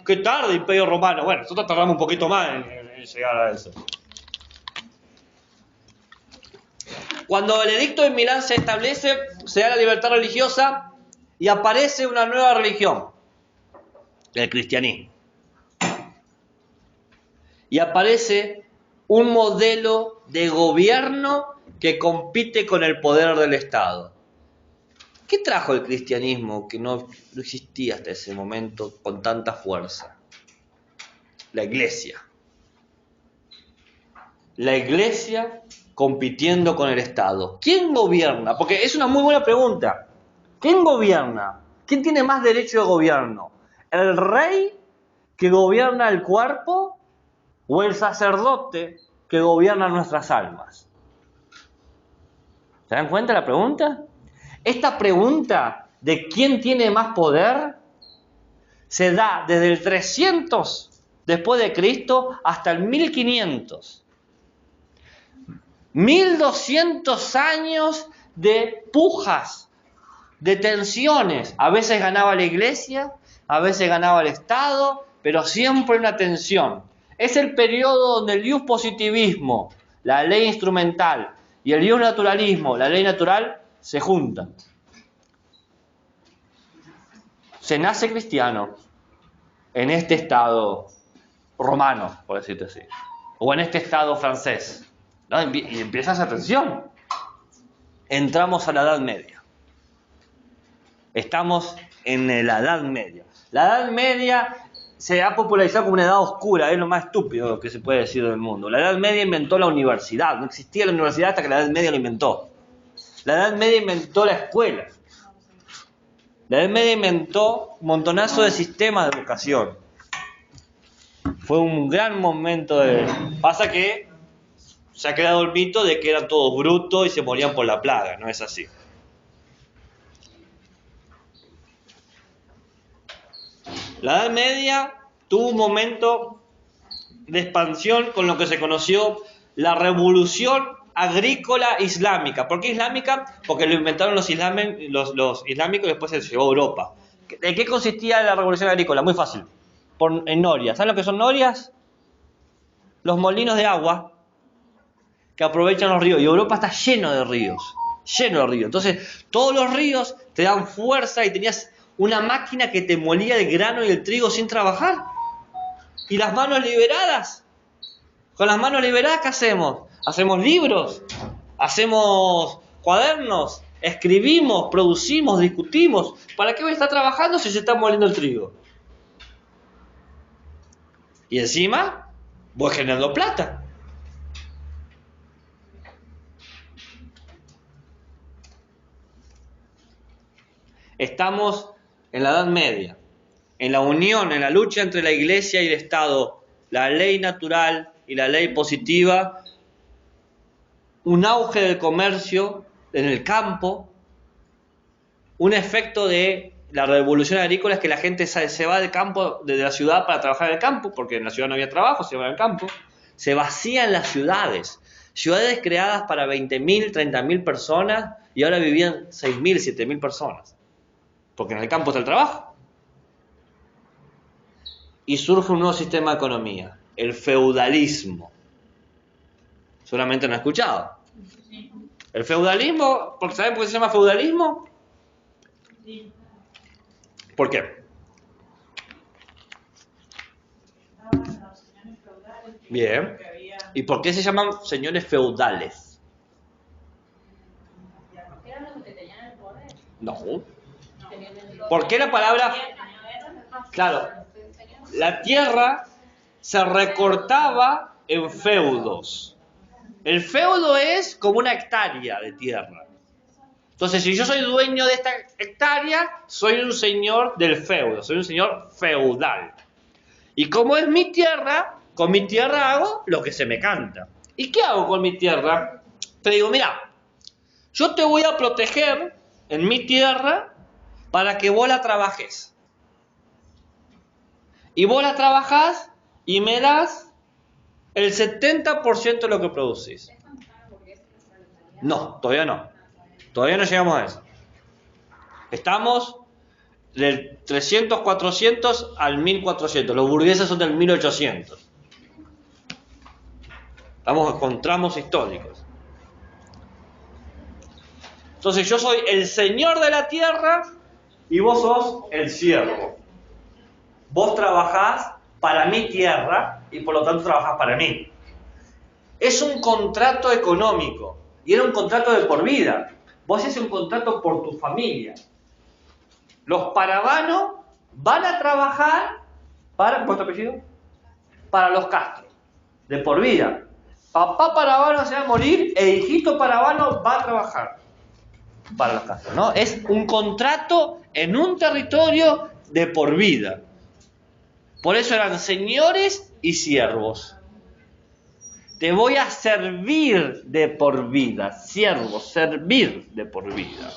A: qué tarde Imperio Romano. Bueno, nosotros tardamos un poquito más en llegar a eso. Cuando el Edicto de Milán se establece, se da la libertad religiosa y aparece una nueva religión: el cristianismo. Y aparece un modelo de gobierno que compite con el poder del Estado. ¿Qué trajo el cristianismo que no existía hasta ese momento con tanta fuerza? La iglesia. La iglesia compitiendo con el Estado. ¿Quién gobierna? Porque es una muy buena pregunta. ¿Quién gobierna? ¿Quién tiene más derecho de gobierno? ¿El rey que gobierna el cuerpo o el sacerdote que gobierna nuestras almas? ¿Se dan cuenta de la pregunta? Esta pregunta de quién tiene más poder se da desde el 300 después de Cristo hasta el 1500. 1200 años de pujas, de tensiones. A veces ganaba la iglesia, a veces ganaba el Estado, pero siempre una tensión. Es el periodo donde el ius positivismo, la ley instrumental, y el ius naturalismo, la ley natural, se juntan. Se nace cristiano en este estado romano, por decirte así, o en este estado francés, ¿no? Y empieza esa tensión. Entramos a la Edad Media. Estamos en la Edad Media. La Edad Media se ha popularizado como una edad oscura, es lo más estúpido que se puede decir del mundo. La Edad Media inventó la universidad, no existía la universidad hasta que la Edad Media lo inventó. La Edad Media inventó la escuela. La Edad Media inventó un montonazo de sistemas de educación. Fue un gran momento de... Pasa que se ha creado el mito de que eran todos brutos y se morían por la plaga, no es así. La Edad Media tuvo un momento de expansión con lo que se conoció la revolución agrícola islámica. ¿Por qué islámica? Porque lo inventaron los islámicos y después se llevó a Europa. ¿De qué consistía la revolución agrícola? Muy fácil. En norias. ¿Saben lo que son norias? Los molinos de agua que aprovechan los ríos. Y Europa está lleno de ríos. Lleno de ríos. Entonces, todos los ríos te dan fuerza y tenías una máquina que te molía el grano y el trigo sin trabajar. Y las manos liberadas. Con las manos liberadas, ¿qué hacemos? Hacemos libros, hacemos cuadernos, escribimos, producimos, discutimos. ¿Para qué voy a estar trabajando si se está moliendo el trigo? Y encima voy generando plata. Estamos en la Edad Media, en la unión, en la lucha entre la Iglesia y el Estado, la ley natural y la ley positiva, un auge del comercio en el campo, un efecto de la revolución agrícola es que la gente se va del campo, de la ciudad para trabajar en el campo, porque en la ciudad no había trabajo, se va al campo, se vacían las ciudades creadas para 20.000, 30.000 personas y ahora vivían 6.000, 7.000 personas, porque en el campo está el trabajo. Y surge un nuevo sistema de economía, el feudalismo. Seguramente no han escuchado. El feudalismo, ¿saben por qué se llama feudalismo?
B: Sí.
A: ¿Por qué? Bien. ¿Y por qué se llaman señores feudales?
C: ¿Eran los que tenían el poder?
A: No. ¿Por qué la palabra? Claro, la tierra se recortaba en feudos. El feudo es como una hectárea de tierra. Entonces, si yo soy dueño de esta hectárea, soy un señor del feudo, soy un señor feudal. Y como es mi tierra, con mi tierra hago lo que se me canta. ¿Y qué hago con mi tierra? Te digo, mira, yo te voy a proteger en mi tierra para que vos la trabajes. Y vos la trabajás y me das el 70% de lo que producís. No, todavía no. Todavía no llegamos a eso. Estamos del 300, 400 al 1400. Los burgueses son del 1800. Estamos con tramos históricos. Entonces yo soy el señor de la tierra y vos sos el siervo. Vos trabajás para mi tierra y por lo tanto trabajás para mí. Es un contrato económico y era un contrato de por vida. vos haces un contrato por tu familia. Los paravanos van a trabajar para, ¿cuál es tu apellido? Para los Castro, de por vida. Papá paravano se va a morir, e hijito paravano va a trabajar para los Castro, ¿no? Es un contrato en un territorio de por vida. Por eso eran señores y siervos. Te voy a servir de por vida, siervo, servir de por vida.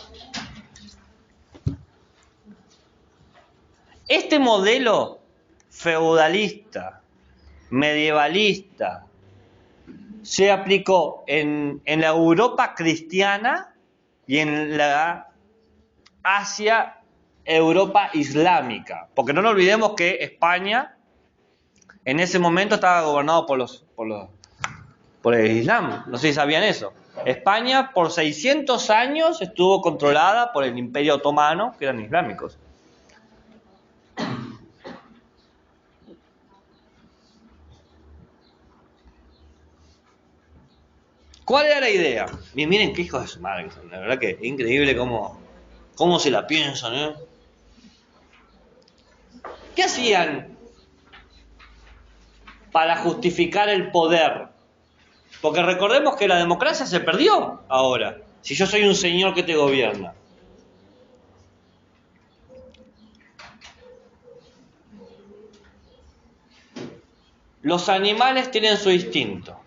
A: Este modelo feudalista, medievalista, se aplicó en la Europa cristiana y en la Europa islámica. Porque no nos olvidemos que España en ese momento estaba gobernado por el Islam. No sé si sabían eso. España por 600 años estuvo controlada por el Imperio Otomano, que eran islámicos. ¿Cuál era la idea? Y miren qué hijos de su madre que son. La verdad que es increíble cómo se la piensan, ¿eh? ¿Qué hacían para justificar el poder? Porque recordemos que la democracia se perdió ahora. Si yo soy un señor que te gobierna. Los animales tienen su instinto.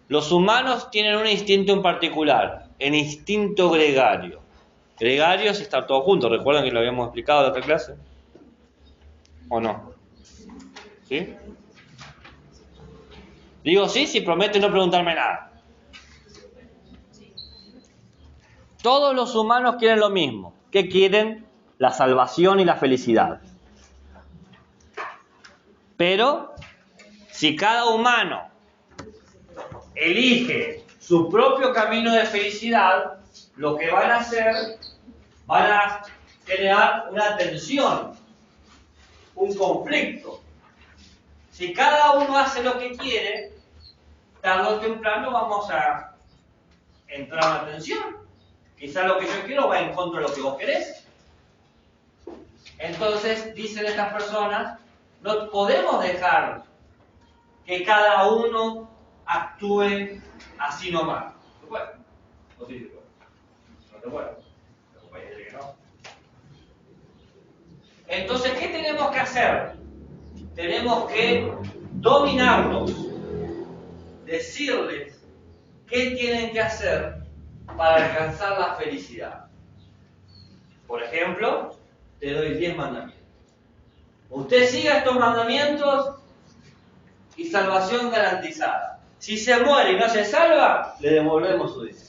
A: Los humanos tienen un instinto en particular, el instinto gregario. Gregario es estar todos juntos. ¿Recuerdan que lo habíamos explicado en la otra clase? ¿O no? ¿Sí? Digo sí si promete no preguntarme nada. Todos los humanos quieren lo mismo. ¿Qué quieren? La salvación y la felicidad. Pero si cada humano elige su propio camino de felicidad, lo que van a hacer, van a crear una tensión, un conflicto. Si cada uno hace lo que quiere, tarde o temprano vamos a entrar en una tensión. Quizás lo que yo quiero va en contra de lo que vos querés. Entonces, dicen estas personas, no podemos dejar que cada uno actúe así nomás. ¿No se puede? ¿O sí se puede? No se puede. La compañía dice que no. Entonces, ¿qué tenemos que hacer? Tenemos que dominarlos, decirles qué tienen que hacer para alcanzar la felicidad. Por ejemplo, te doy 10 mandamientos. Usted siga estos mandamientos y salvación garantizada. Si se muere y no se salva, le devolvemos su dinero.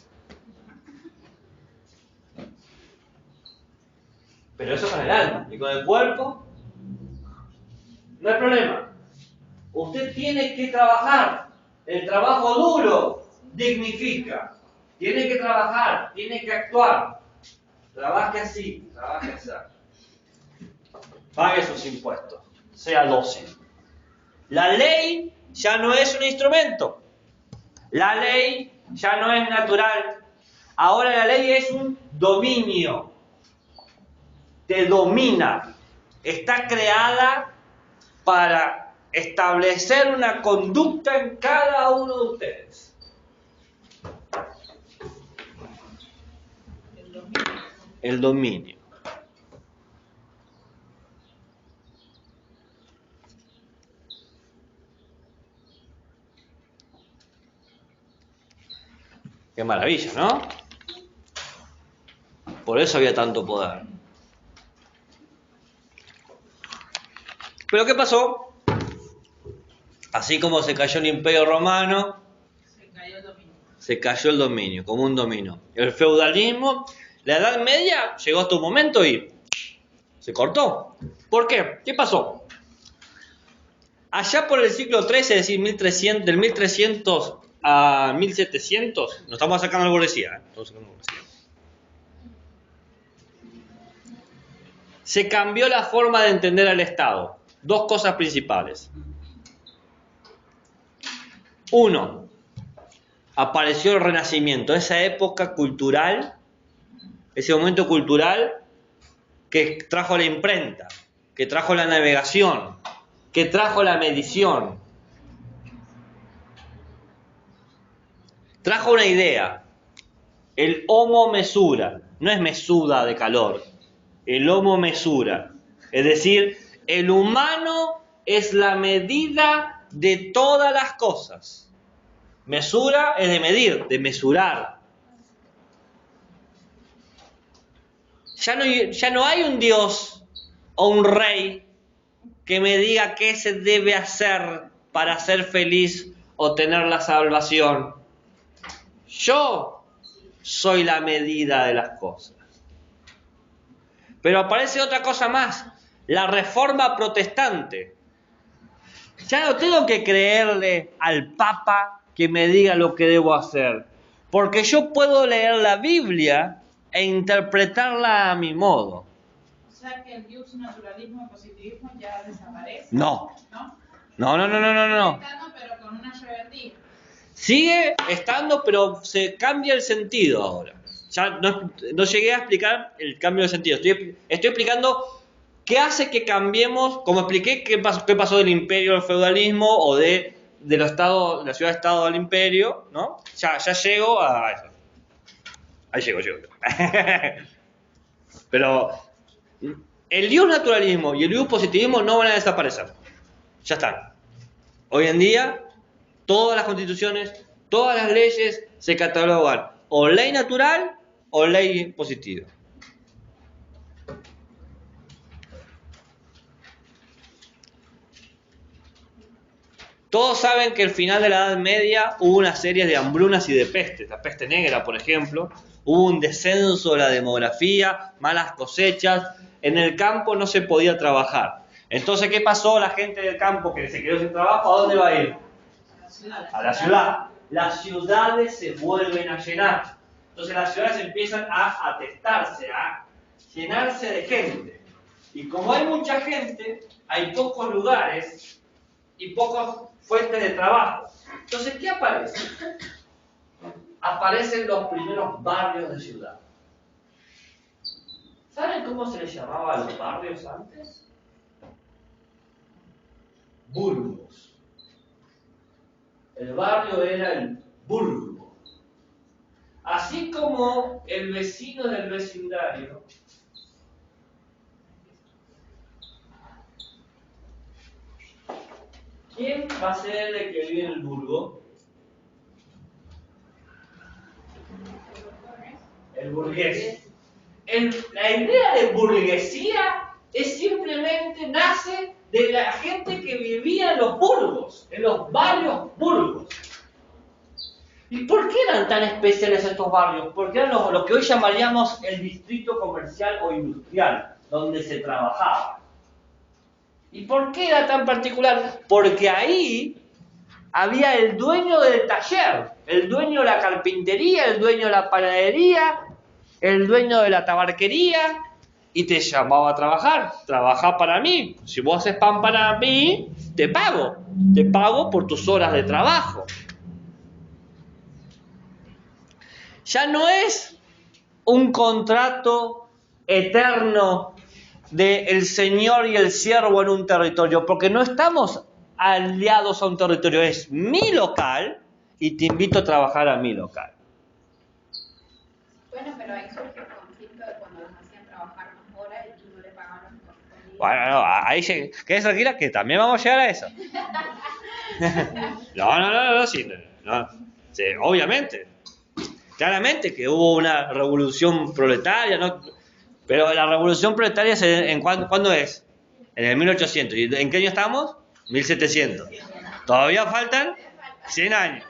A: Pero eso con el alma. Y con el cuerpo, no hay problema. Usted tiene que trabajar. El trabajo duro dignifica. Tiene que trabajar, tiene que actuar. Trabaje así, trabaje así. Pague sus impuestos. Sea dócil. La ley ya no es un instrumento. La ley ya no es natural. Ahora la ley es un dominio. Te domina. Está creada para establecer una conducta en cada uno de ustedes. El dominio. Qué maravilla, ¿no? Por eso había tanto poder. Pero ¿qué pasó? Así como se cayó el Imperio Romano, se cayó el dominio, como un dominio. El feudalismo, la Edad Media, llegó hasta un momento y se cortó. ¿Por qué? ¿Qué pasó? Allá por el siglo XIII, es decir, 1300, del 1300 a 1700, nos estamos sacando la burguesía, se cambió la forma de entender al Estado. Dos cosas principales. Uno, apareció el Renacimiento, esa época cultural, ese momento cultural que trajo la imprenta, que trajo la navegación, que trajo la medición. Trajo una idea, el homo mesura, no es mesuda de calor, el homo mesura, es decir, el humano es la medida de todas las cosas. Mesura es de medir, de mesurar. Ya no hay un Dios o un rey que me diga qué se debe hacer para ser feliz o tener la salvación. Yo soy la medida de las cosas. Pero aparece otra cosa más, la reforma protestante. Ya no tengo que creerle al Papa que me diga lo que debo hacer, porque yo puedo leer la Biblia e interpretarla a mi modo.
B: O sea que el dios naturalismo y positivismo ya desaparece.
A: No.
B: ¿No?
A: No.
B: Pero con una revertida.
A: Sigue estando, pero se cambia el sentido ahora. Ya no llegué a explicar el cambio de sentido. Estoy explicando qué hace que cambiemos, como expliqué qué pasó del imperio al feudalismo o de los estados, la ciudad-estado al imperio, ¿no? Ya llego a eso. Ahí llego. Pero el dios naturalismo y el dios positivismo no van a desaparecer. Ya están. Hoy en día, todas las constituciones, todas las leyes se catalogan o ley natural o ley positiva. Todos saben que al final de la Edad Media hubo una serie de hambrunas y de pestes, la peste negra, por ejemplo. Hubo un descenso de la demografía, malas cosechas. En el campo no se podía trabajar. Entonces, ¿qué pasó? La gente del campo que se quedó sin trabajo, ¿a dónde va a ir? A la ciudad. Las ciudades se vuelven a llenar. Entonces las ciudades empiezan a atestarse, a llenarse de gente. Y como hay mucha gente, hay pocos lugares y pocas fuentes de trabajo. Entonces, ¿qué aparece? Aparecen los primeros barrios de ciudad. ¿Saben cómo se les llamaba a los barrios antes? Burgos. El barrio era el burgo. Así como el vecino del vecindario ¿quién va a ser el que vive en el burgo? El burgués. La idea de burguesía es simplemente nace de la gente que vivía en los burgos, en los barrios burgos. ¿Y por qué eran tan especiales estos barrios? Porque eran lo que hoy llamaríamos el distrito comercial o industrial, donde se trabajaba. ¿Y por qué era tan particular? Porque ahí había el dueño del taller, el dueño de la carpintería, el dueño de la panadería, el dueño de la tabaquería, y te llamaba a trabajar. Trabajá para mí. Si vos haces pan para mí, te pago. Te pago por tus horas de trabajo. Ya no es un contrato eterno de el señor y el siervo en un territorio, porque no estamos aliados a un territorio, es mi local y te invito a trabajar a mi local.
C: Bueno, pero ahí surge el conflicto de cuando los hacían trabajar más horas y no le pagaban lo correspondiente.
A: Bueno, no, ahí quédate tranquila que también vamos a llegar a eso. Sí, obviamente. Claramente que hubo una revolución proletaria, ¿no? Pero la revolución proletaria, ¿cuándo es? En el 1800. ¿Y en qué año estamos? 1700. Todavía faltan 100 años.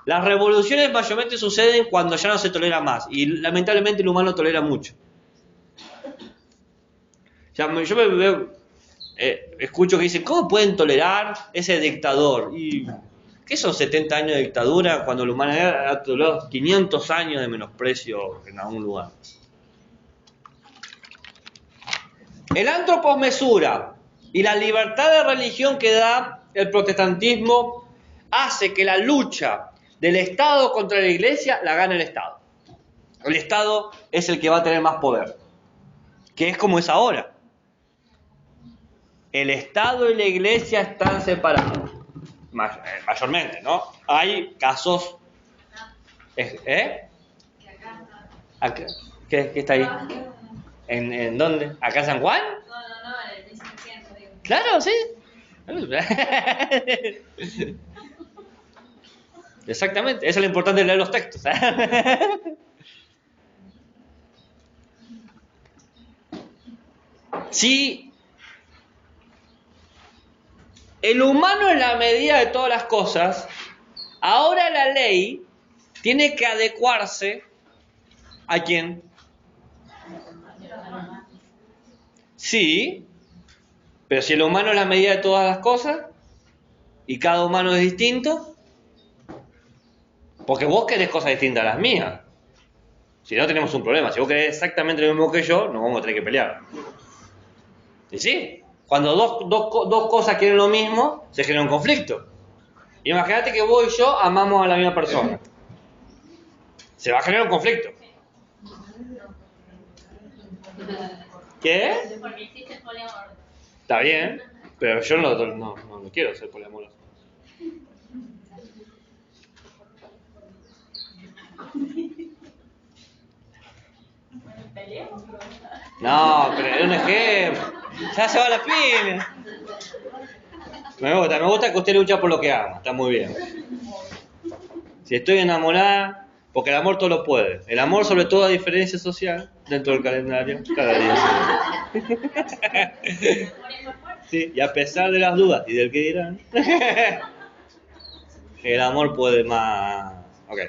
A: Las revoluciones mayormente suceden cuando ya no se tolera más. Y lamentablemente el humano tolera mucho. Yo escucho que dicen, ¿cómo pueden tolerar ese dictador? Y ¿qué son 70 años de dictadura cuando la humanidad ha tolerado 500 años de menosprecio en algún lugar? El antroposmesura y la libertad de religión que da el protestantismo hace que la lucha del Estado contra la Iglesia, la gana el Estado. El Estado es el que va a tener más poder, que es como es ahora. El Estado y la Iglesia están separados, mayormente, ¿no? Hay casos... Acá, ¿qué está ahí? ¿En dónde? ¿Acá en San Juan?
C: No, en el 1600, digo.
A: Claro, sí. Exactamente, eso es lo importante de leer los textos. Si el humano es la medida de todas las cosas, ahora la ley tiene que adecuarse ¿a quién? Sí, pero si el humano es la medida de todas las cosas y cada humano es distinto, porque vos querés cosas distintas a las mías. Si no, tenemos un problema. Si vos querés exactamente lo mismo que yo, nos vamos a tener que pelear. ¿Y sí? Cuando dos cosas quieren lo mismo, se genera un conflicto. Imagínate que vos y yo amamos a la misma persona. Se va a generar un conflicto. ¿Qué?
C: Porque existe el poliamor.
A: Está bien, pero yo no quiero ser poliamoroso. No, pero es un ejemplo. Ya se va la pila. Me gusta que usted lucha por lo que ama, está muy bien. Si estoy enamorada, porque el amor todo lo puede. El amor, sobre todo, a diferencia social, dentro del calendario, cada día se... Sí, y a pesar de las dudas y del que dirán, el amor puede más. Ok.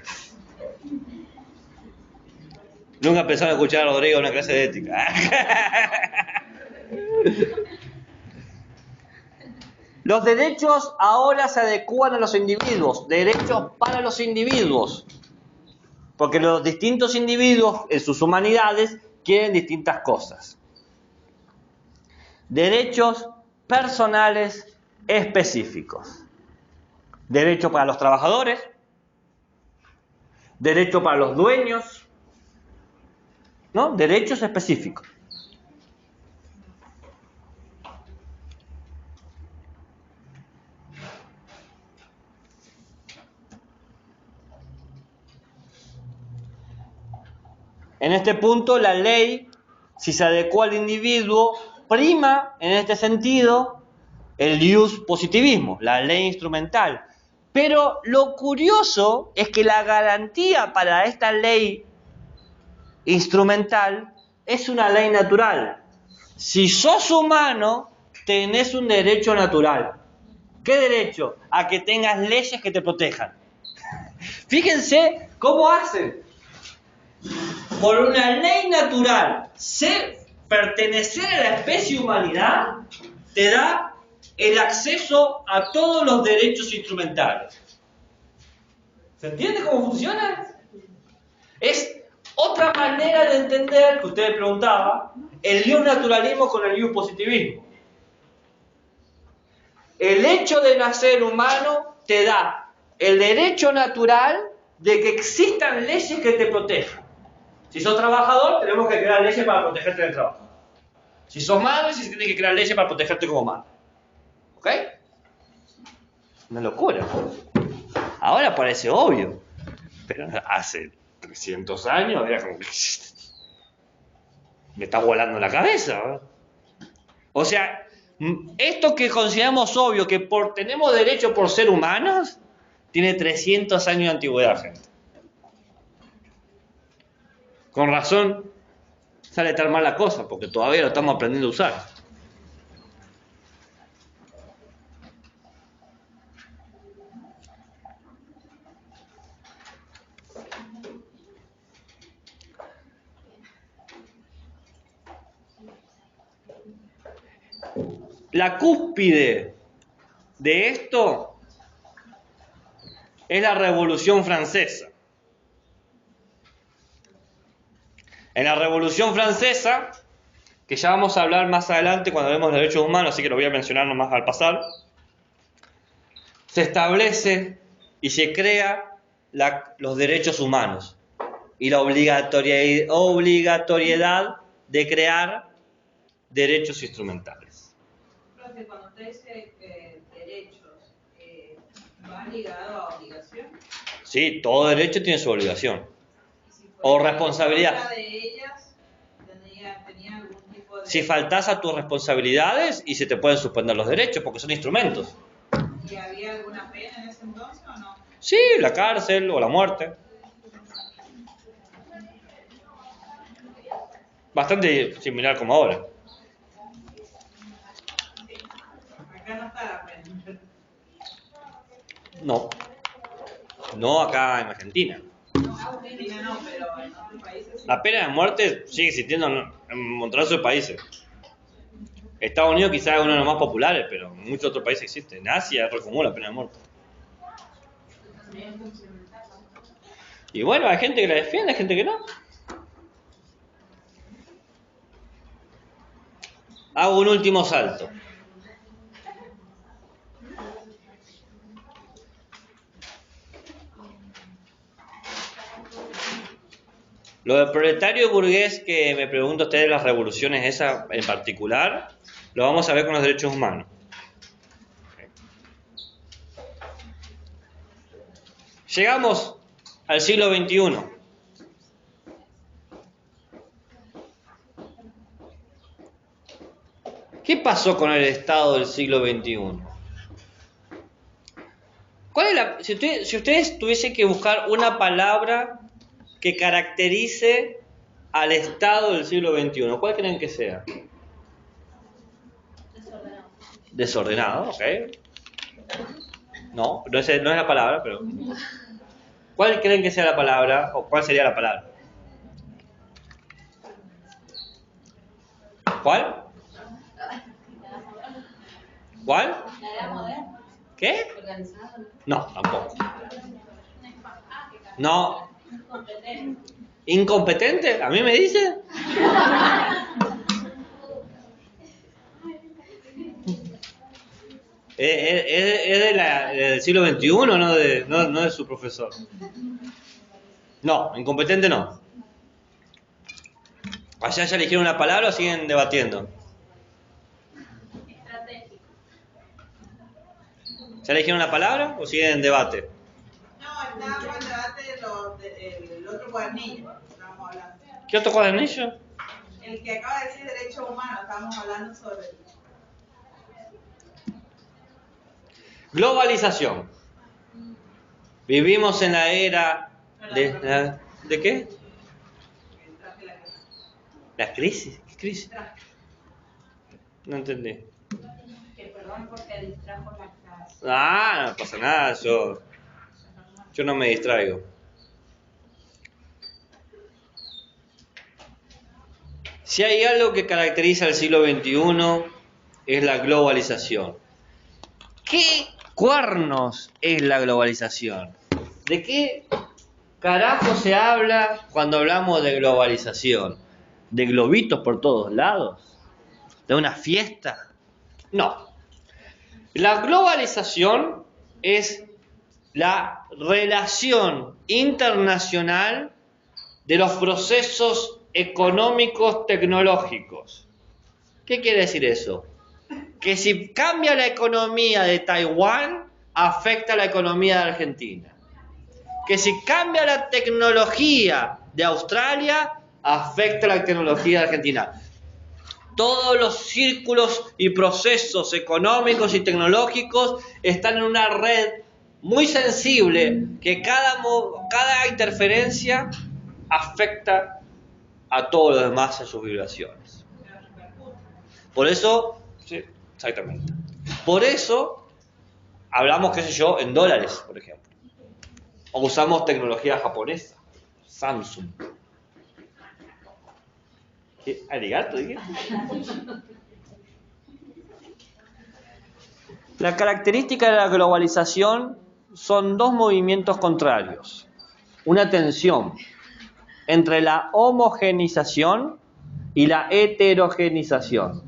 A: Nunca pensaron escuchar a Rodrigo en una clase de ética. Los derechos ahora se adecúan a los individuos, derechos para los individuos, porque los distintos individuos en sus humanidades quieren distintas cosas. Derechos personales específicos. Derecho para los trabajadores, derecho para los dueños, ¿no? Derechos específicos. En este punto, la ley, si se adecua al individuo, prima, en este sentido, el ius positivismo, la ley instrumental. Pero lo curioso es que la garantía para esta ley instrumental es una ley natural. Si sos humano, tenés un derecho natural. ¿Qué derecho? A que tengas leyes que te protejan. Fíjense cómo hacen. Por una ley natural, pertenecer a la especie humanidad te da el acceso a todos los derechos instrumentales. ¿Se entiende cómo funciona? Es otra manera de entender, que usted me preguntaba, el ius naturalismo con el ius positivismo. El hecho de nacer humano te da el derecho natural de que existan leyes que te protejan. Si sos trabajador, tenemos que crear leyes para protegerte del trabajo. Si sos madre, se tiene que crear leyes para protegerte como madre. ¿Ok? Una locura. Ahora parece obvio, pero hace 300 años era como que me está volando la cabeza, ¿verdad? O sea, esto que consideramos obvio, que tenemos derecho por ser humanos, tiene 300 años de antigüedad, gente. Con razón sale tan mal la cosa, porque todavía lo estamos aprendiendo a usar. La cúspide de esto es la Revolución Francesa. En la Revolución Francesa, que ya vamos a hablar más adelante cuando hablemos de derechos humanos, así que lo voy a mencionar nomás al pasar, se establece y se crea los derechos humanos y la obligatoriedad de crear derechos instrumentales.
B: Profe, cuando usted dice derechos, ¿va ligado a obligación?
A: Sí, todo derecho tiene su obligación.
B: Y si
A: O
B: fuera
A: responsabilidad.
B: una de ellas tenía algún tipo de...
A: Si faltás a tus responsabilidades y se te pueden suspender los derechos porque son instrumentos.
B: ¿Y había alguna pena en ese entonces o no?
A: Sí, la cárcel o la muerte. Bastante similar como ahora.
B: Acá no está la pena.
A: No. No acá en Argentina.
B: No, Argentina no, pero en otros países sí.
A: La pena de muerte sigue existiendo en un montón de países. Estados Unidos quizás es uno de los más populares, pero en muchos otros países existe. En Asia es re común la pena de muerte. Y bueno, hay gente que la defiende, hay gente que no. Hago un último salto. Lo del proletario y burgués que me pregunta usted de las revoluciones, esa en particular, lo vamos a ver con los derechos humanos. Llegamos al siglo XXI. ¿Qué pasó con el Estado del siglo XXI? Si ustedes tuviesen que buscar una palabra que caracterice al Estado del siglo XXI, ¿cuál creen que sea? Desordenado, ok. No es la palabra, pero... ¿Cuál creen que sea la palabra? ¿O cuál sería la palabra? ¿Cuál? ¿Cuál? ¿Qué? No, tampoco. No. ¿Incompetente? ¿A mí me dice? Es del siglo XXI, no de su profesor. No, incompetente no. ¿Allá ya eligieron una palabra o siguen debatiendo?
C: Estratégico.
A: ¿Ya eligieron una palabra o siguen en debate?
B: No, estábamos en debate del otro cuadernillo. Estábamos hablando.
A: ¿Qué otro cuadernillo?
B: El que acaba de decir derechos humanos, estábamos hablando sobre...
A: Globalización. Vivimos en la era ¿de qué? ¿La crisis? ¿Qué crisis? No entendí.
C: Que perdón porque distrajo la clase.
A: No pasa nada, yo no me distraigo. Si hay algo que caracteriza al siglo XXI es la globalización. ¿Qué cuernos es la globalización? ¿De qué carajo se habla cuando hablamos de globalización? ¿De globitos por todos lados? ¿De una fiesta? No. La globalización es la relación internacional de los procesos económicos tecnológicos. ¿Qué quiere decir eso? Que si cambia la economía de Taiwán, afecta la economía de Argentina. Que si cambia la tecnología de Australia, afecta la tecnología de Argentina. Todos los círculos y procesos económicos y tecnológicos están en una red muy sensible que cada interferencia afecta a todos los demás en sus vibraciones. Por eso, sí, exactamente. Por eso hablamos, qué sé yo, en dólares, por ejemplo. O usamos tecnología japonesa, Samsung. ¿Qué? ¿Arigato? ¿Dije? La característica de la globalización son dos movimientos contrarios. Una tensión entre la homogeneización y la heterogenización.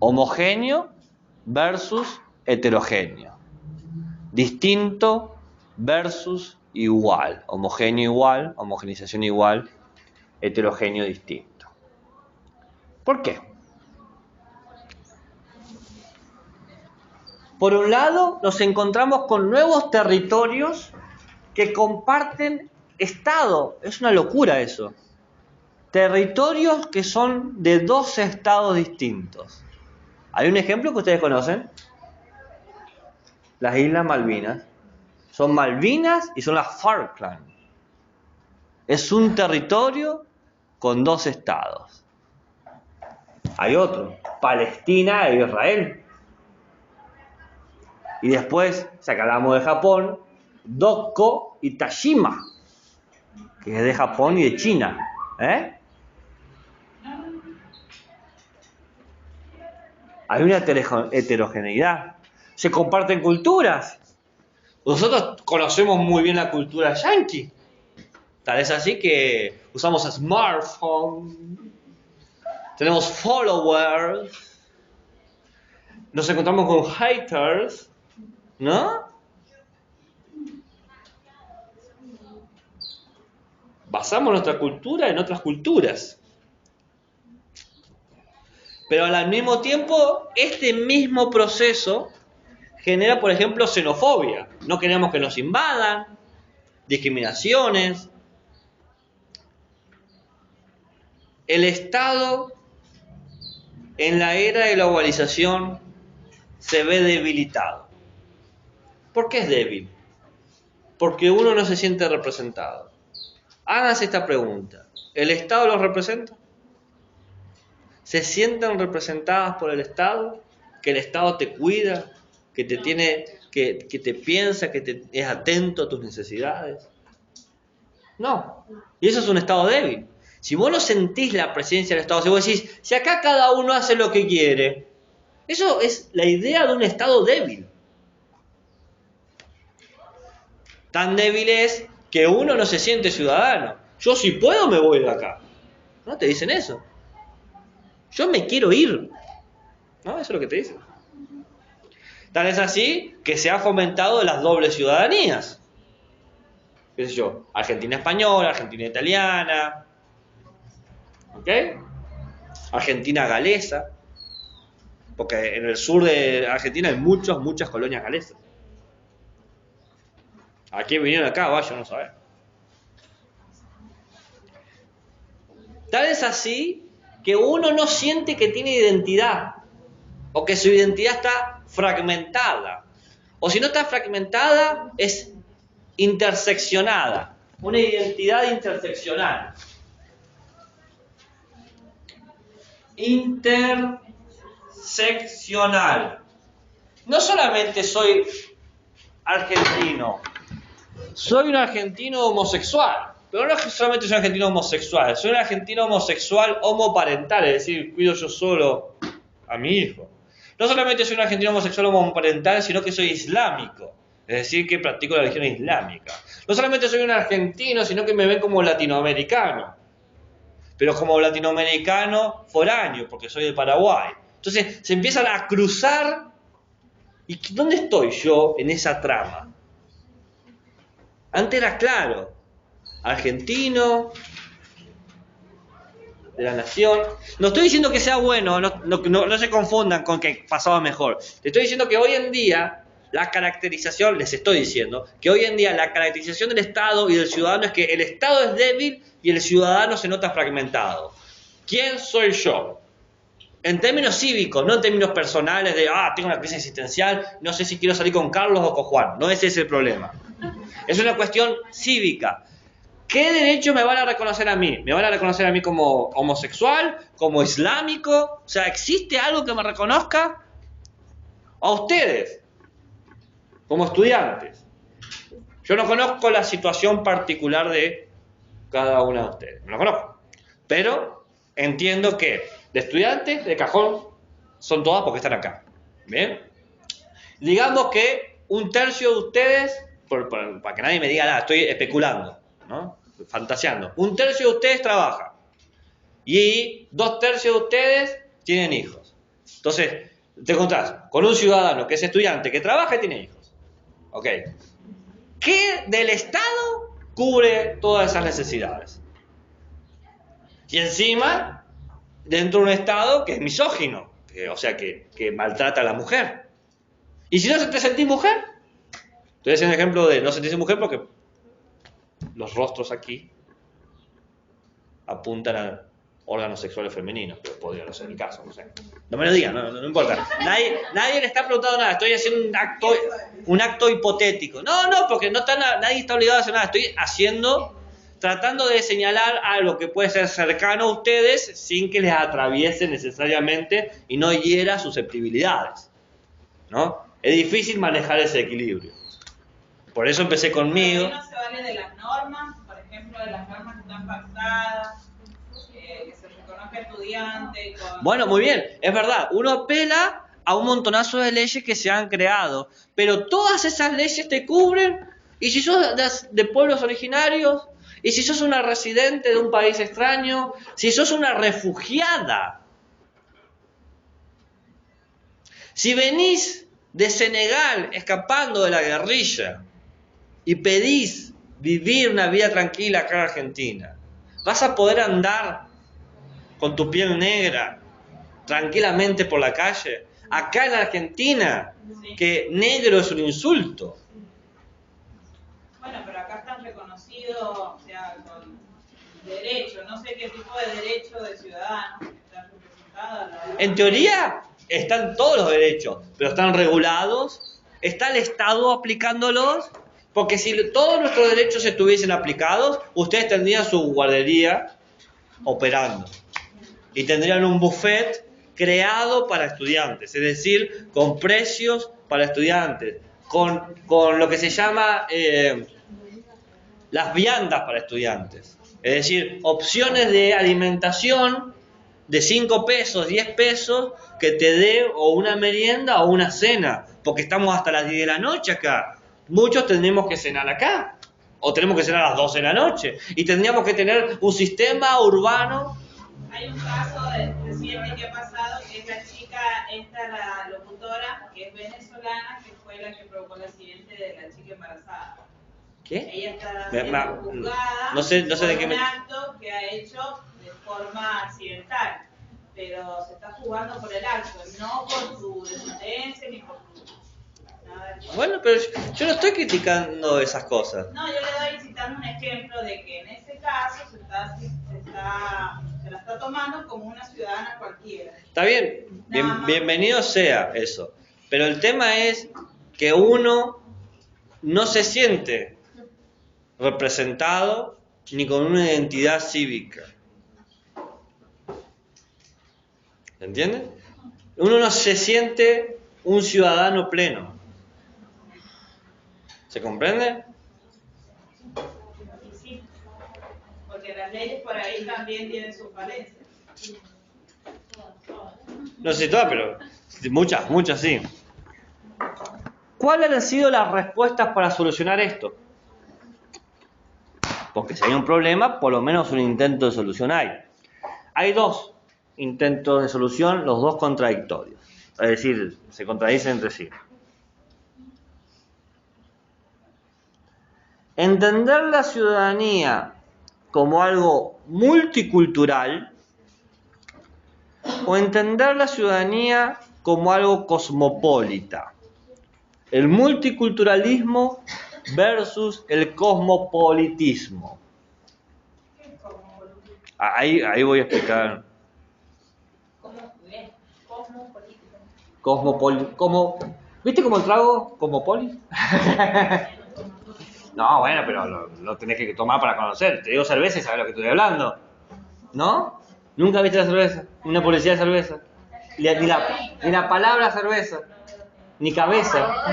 A: Homogéneo versus heterogéneo. Distinto versus igual, homogéneo igual, homogeneización igual, heterogéneo distinto. ¿Por qué? Por un lado, nos encontramos con nuevos territorios que comparten estado. Es una locura eso. Territorios que son de dos estados distintos. Hay un ejemplo que ustedes conocen. Las Islas Malvinas. Son Malvinas y son las Falkland. Es un territorio con dos estados. Hay otro, Palestina e Israel. Y después, ya que hablamos de Japón, Dokko y Tajima, que es de Japón y de China. Hay una heterogeneidad. Se comparten culturas. Nosotros conocemos muy bien la cultura yankee. Tal es así que usamos smartphone, tenemos followers, nos encontramos con haters, ¿no? Basamos nuestra cultura en otras culturas. Pero al mismo tiempo, este mismo proceso genera, por ejemplo, xenofobia. No queremos que nos invadan, discriminaciones. El Estado, en la era de globalización, se ve debilitado. ¿Por qué es débil? Porque uno no se siente representado. Háganse esta pregunta. ¿El Estado los representa? ¿Se sienten representadas por el Estado? ¿Que el Estado te cuida? ¿Que te tiene, que te piensa, que es atento a tus necesidades? No. Y eso es un Estado débil. Si vos no sentís la presencia del Estado, si vos decís, si acá cada uno hace lo que quiere, eso es la idea de un Estado débil. Tan débil es que uno no se siente ciudadano. Yo si puedo me voy de acá. ¿No te dicen eso? Yo me quiero ir. ¿No? Eso es lo que te dicen. Tal es así que se ha fomentado las dobles ciudadanías. ¿Qué sé yo? Argentina española, Argentina italiana. ¿Ok? Argentina galesa. Porque en el sur de Argentina hay muchas colonias galesas. ¿A quién vinieron acá? Vaya, no saber. Tal es así que uno no siente que tiene identidad. O que su identidad está fragmentada. O si no está fragmentada, es interseccionada. Una identidad interseccional. Interseccional. No solamente soy argentino, soy un argentino homosexual. Pero no solamente soy un argentino homosexual, soy un argentino homosexual homoparental, es decir, cuido yo solo a mi hijo. No solamente soy un argentino homosexual homoparental, sino que soy islámico, es decir, que practico la religión islámica. No solamente soy un argentino, sino que me ven como latinoamericano, pero como latinoamericano foráneo, porque soy de Paraguay. Entonces se empiezan a cruzar. ¿Y dónde estoy yo en esa trama? Antes era claro, argentino, de la nación. No estoy diciendo que sea bueno, no se confundan con que pasaba mejor. Te estoy diciendo que hoy en día la caracterización, les estoy diciendo, que hoy en día la caracterización del Estado y del ciudadano es que el Estado es débil y el ciudadano se nota fragmentado. ¿Quién soy yo? En términos cívicos, no en términos personales de, tengo una crisis existencial, no sé si quiero salir con Carlos o con Juan. No ese es el problema. Es una cuestión cívica. ¿Qué derechos me van a reconocer a mí? ¿Me van a reconocer a mí como homosexual? ¿Como islámico? O sea, ¿existe algo que me reconozca? A ustedes, como estudiantes. Yo no conozco la situación particular de cada una de ustedes. No lo conozco. Pero entiendo que de estudiantes, de cajón, son todas porque están acá. ¿Bien? Digamos que un tercio de ustedes, para que nadie me diga nada, estoy especulando, ¿no? Fantaseando. Un tercio de ustedes trabaja. Y 2/3 de ustedes tienen hijos. Entonces, te encontrás con un ciudadano que es estudiante, que trabaja y tiene hijos. Ok. ¿Qué del Estado cubre todas esas necesidades? Y encima, dentro de un Estado que es misógino, o sea, que maltrata a la mujer. Y si no te sentís mujer, te voy a hacer un ejemplo de no sentirse mujer porque los rostros aquí apuntan a órganos sexuales femeninos, pero podría no ser el caso, no sé. No me lo digan, no importa. Nadie le está preguntando nada, estoy haciendo un acto hipotético. No, porque nadie está obligado a hacer nada, estoy tratando de señalar algo que puede ser cercano a ustedes sin que les atraviese necesariamente y no hiera susceptibilidades, ¿no? Es difícil manejar ese equilibrio. Por eso empecé conmigo.
B: No se vale de las normas, por ejemplo, de las normas que están pactadas, que se reconozca estudiante.
A: Bueno, muy bien, es verdad. Uno apela a un montonazo de leyes que se han creado, pero todas esas leyes te cubren. Y si sos de pueblos originarios, y si sos una residente de un país extraño, si sos una refugiada, si venís de Senegal escapando de la guerrilla y pedís vivir una vida tranquila acá en Argentina, vas a poder andar con tu piel negra tranquilamente por la calle. Acá en Argentina, que negro es un insulto.
B: Bueno, pero acá están reconocidos, o sea, con derechos, no sé qué tipo de derecho de ciudadanos están representados.
A: En teoría están todos los derechos, pero están regulados. ¿Está el Estado aplicándolos? Porque si todos nuestros derechos estuviesen aplicados, ustedes tendrían su guardería operando y tendrían un buffet creado para estudiantes, es decir, con precios para estudiantes, con lo que se llama las viandas para estudiantes, es decir, opciones de alimentación de 5 pesos, 10 pesos, que te dé o una merienda o una cena, porque estamos hasta las 10 de la noche acá. Muchos tendremos que cenar acá, o tenemos que cenar a las 12 de la noche, y tendríamos que tener un sistema urbano.
B: Hay un caso reciente que ha pasado, que es la chica, la locutora, que es venezolana, que fue la que provocó el accidente de la chica embarazada.
A: ¿Qué?
B: Ella está siendo juzgada
A: no sé de qué
B: por un acto que ha hecho de forma accidental, pero se está jugando por el acto, no por su descendencia ni por su nada.
A: Bueno, pero yo no estoy criticando esas cosas.
B: No, yo le doy citando un ejemplo de que en ese caso se la está tomando como una ciudadana cualquiera.
A: Está bien, bienvenido sea eso. Pero el tema es que uno no se siente representado ni con una identidad cívica. ¿Entiendes? Uno no se siente un ciudadano pleno. ¿Se comprende?
B: Sí, porque las leyes por ahí también tienen sus falencias.
A: No sé si todas, pero muchas sí. ¿Cuáles han sido las respuestas para solucionar esto? Porque si hay un problema, por lo menos un intento de solución hay. Hay 2 intentos de solución, los 2 contradictorios. Es decir, se contradicen entre sí. Entender la ciudadanía como algo multicultural o entender la ciudadanía como algo cosmopolita. El multiculturalismo versus el cosmopolitismo. Ahí voy a explicar. ¿Viste cómo el trago? ¿Cosmopoli? No, bueno, pero lo tenés que tomar para conocer. Te digo cerveza y sabes lo que estoy hablando. ¿No? ¿Nunca viste la cerveza? Una publicidad de cerveza. Ni la palabra cerveza. Ni cabeza.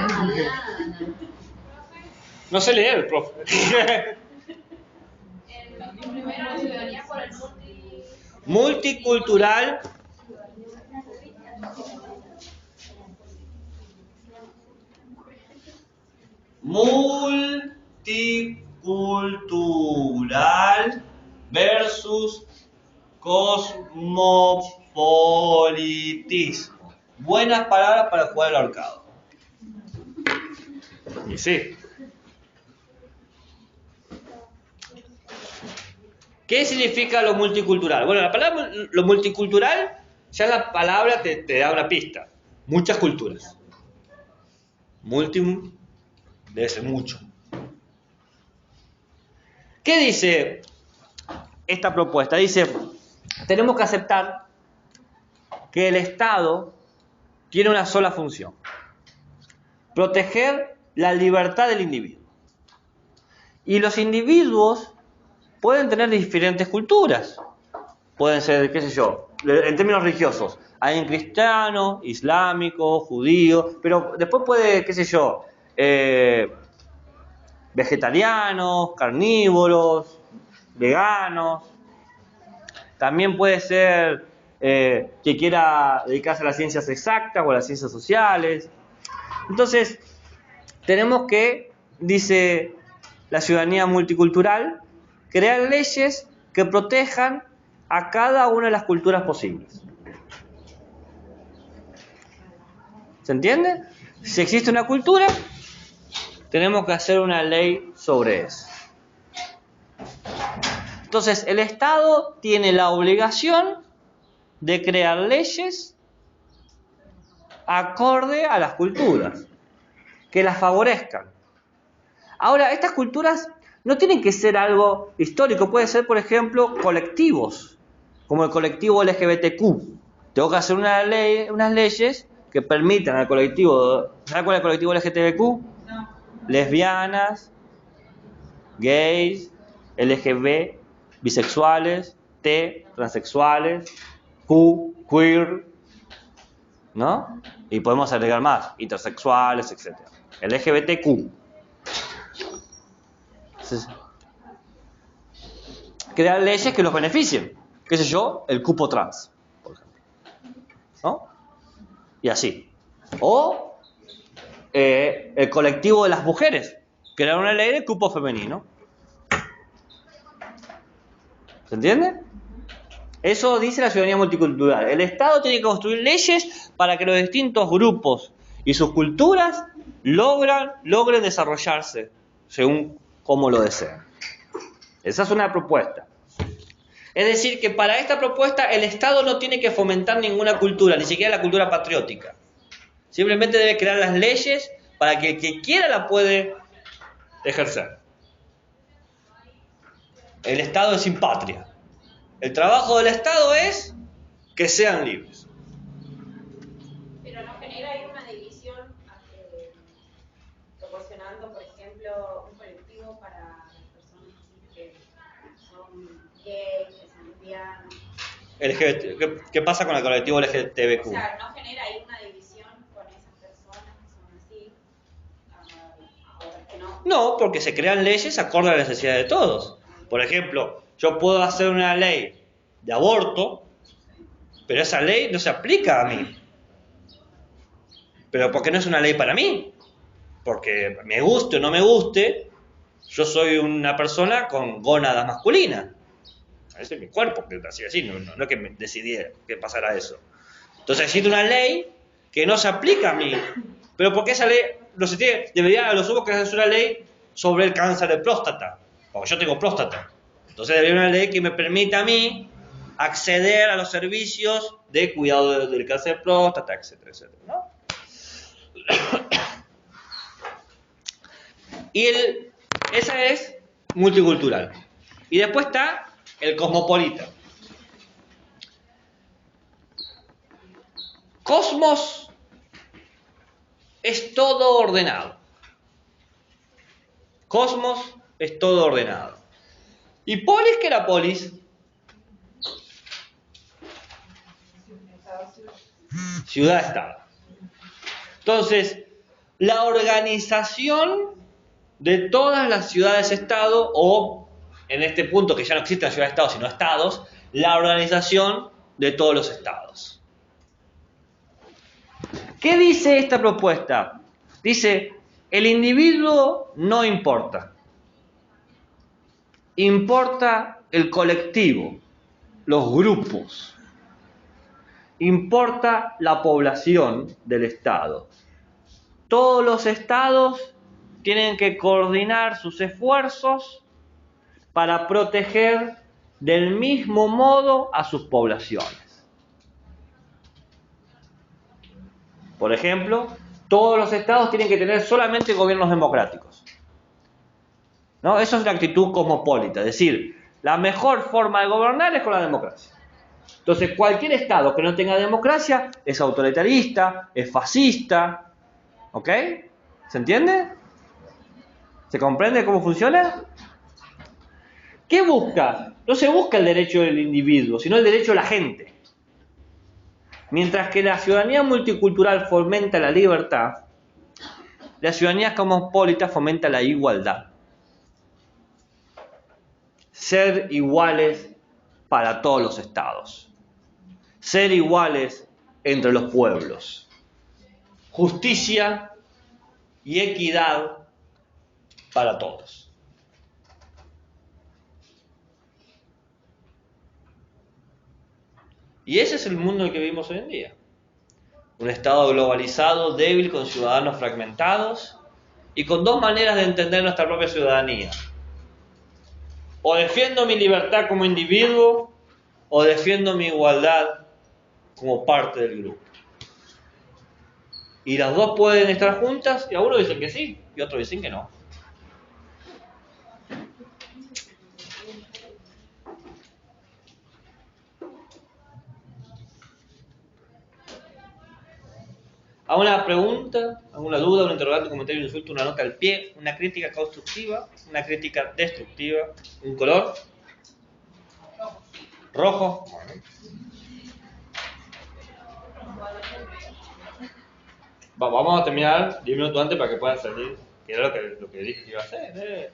A: No sé leer, profe.
C: Primero ciudadanía por el
A: Multicultural. Multicultural versus cosmopolitismo. Buenas palabras para jugar al ahorcado. Y sí. ¿Qué significa lo multicultural? Bueno, la palabra lo multicultural, ya la palabra te da una pista. Muchas culturas. Multi debe ser mucho. ¿Qué dice esta propuesta? Dice, tenemos que aceptar que el Estado tiene una sola función: proteger la libertad del individuo. Y los individuos pueden tener diferentes culturas. Pueden ser, qué sé yo, en términos religiosos, hay un cristiano, islámico, judío, pero después puede, qué sé yo, vegetarianos, carnívoros, veganos. También puede ser que quiera dedicarse a las ciencias exactas o a las ciencias sociales. Entonces, tenemos que, dice la ciudadanía multicultural, crear leyes que protejan a cada una de las culturas posibles. ¿Se entiende? Si existe una cultura, tenemos que hacer una ley sobre eso. Entonces, el Estado tiene la obligación de crear leyes acorde a las culturas, que las favorezcan. Ahora, estas culturas no tienen que ser algo histórico, puede ser, por ejemplo, colectivos, como el colectivo LGBTQ. Tengo que hacer unas leyes que permitan al colectivo, ¿sabes cuál es el colectivo LGBTQ?
B: No.
A: Lesbianas, gays, LGB, bisexuales, T, transexuales, Q, queer, ¿no? Y podemos agregar más, intersexuales, etc. LGBTQ. Entonces, crear leyes que los beneficien. ¿Qué sé yo? El cupo trans, por ejemplo. ¿No? Y así. O el colectivo de las mujeres. Crear una ley de cupo femenino. ¿Se entiende? Eso dice la ciudadanía multicultural. El Estado tiene que construir leyes para que los distintos grupos y sus culturas logren desarrollarse según como lo desean. Esa es una propuesta. Es decir, que para esta propuesta el Estado no tiene que fomentar ninguna cultura, ni siquiera la cultura patriótica. Simplemente debe crear las leyes para que el que quiera la puede ejercer. El Estado es sin patria. El trabajo del Estado es que sean libres.
C: Pero no genera ahí una división proporcionando, por ejemplo, un colectivo para las personas que son gays, que son lesbianas.
A: ¿Qué pasa con el colectivo LGTBQ?
C: O sea, no genera ahí una división con esas personas que son así. Ahora que no.
A: No, porque se crean leyes acorde a la necesidad de todos. Por ejemplo, yo puedo hacer una ley de aborto, pero esa ley no se aplica a mí. Pero ¿por qué no es una ley para mí? Porque me guste o no me guste, yo soy una persona con gónadas masculinas. Ese es mi cuerpo, que así, no es que me decidí que pasara eso. Entonces existe una ley que no se aplica a mí. Pero porque esa ley no se tiene, debería a lo sumo que es una ley sobre el cáncer de próstata, porque yo tengo próstata. Entonces debería haber una ley que me permita a mí acceder a los servicios de cuidado del cáncer de próstata, etcétera, etcétera, ¿no? Y esa es multicultural. Y después está el cosmopolita. Cosmos es todo ordenado. Cosmos es todo ordenado. ¿Y polis qué era polis? Ciudad-estado. Entonces, la organización de todas las ciudades-estado, o en este punto que ya no existen ciudades-estado sino estados, la organización de todos los estados. ¿Qué dice esta propuesta? Dice, el individuo no importa. Importa el colectivo, los grupos. Importa la población del Estado. Todos los estados tienen que coordinar sus esfuerzos para proteger del mismo modo a sus poblaciones. Por ejemplo, todos los estados tienen que tener solamente gobiernos democráticos, ¿no? Eso es la actitud cosmopolita, es decir, la mejor forma de gobernar es con la democracia. Entonces, cualquier estado que no tenga democracia es autoritarista, es fascista, ¿ok? ¿Se entiende? ¿Se comprende cómo funciona? ¿Qué busca? No se busca el derecho del individuo, sino el derecho de la gente. Mientras que la ciudadanía multicultural fomenta la libertad, la ciudadanía cosmopolita fomenta la igualdad. Ser iguales para todos los estados. Ser iguales entre los pueblos. Justicia y equidad para todos. Y ese es el mundo en el que vivimos hoy en día. Un estado globalizado, débil, con ciudadanos fragmentados y con dos maneras de entender nuestra propia ciudadanía. O defiendo mi libertad como individuo o defiendo mi igualdad como parte del grupo. Y las dos pueden estar juntas y algunos dicen que sí y otros dicen que no. ¿Alguna pregunta, alguna duda, un interrogante, un comentario, un insulto, una nota al pie, una crítica constructiva, una crítica destructiva, un color? Rojo. Bueno. Vamos a terminar 10 minutos antes para que puedan salir, que era lo que dije que iba a hacer.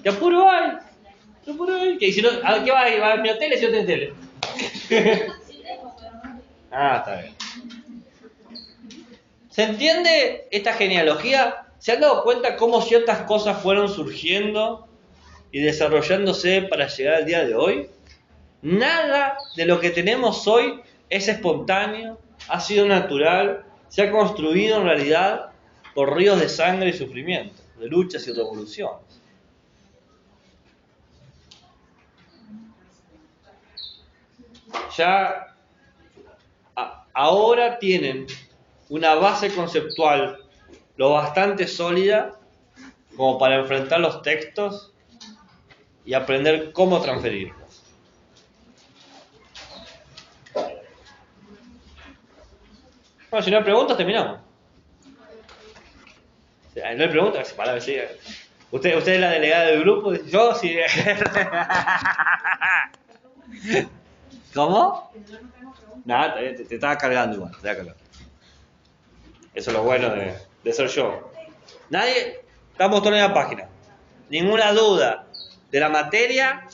A: ¿Qué apuro hay? ¿Qué apuro hay? ¿Qué, si no, ¿a qué va a mi hotel si yo tengo tele? Ah, está bien. ¿Se entiende esta genealogía? ¿Se han dado cuenta cómo ciertas cosas fueron surgiendo y desarrollándose para llegar al día de hoy? Nada de lo que tenemos hoy es espontáneo, ha sido natural, se ha construido en realidad por ríos de sangre y sufrimiento, de luchas y revoluciones. Ya ahora tienen una base conceptual lo bastante sólida como para enfrentar los textos y aprender cómo transferirlos. Bueno, si no hay preguntas, terminamos. Si no hay preguntas, para ver si... ¿Usted es la delegada del grupo? Yo sí. ¿Cómo? Nada, te estaba cargando igual, te estaba cargando. Eso es lo bueno de ser yo. Nadie, estamos todos en la página. Ninguna duda de la materia,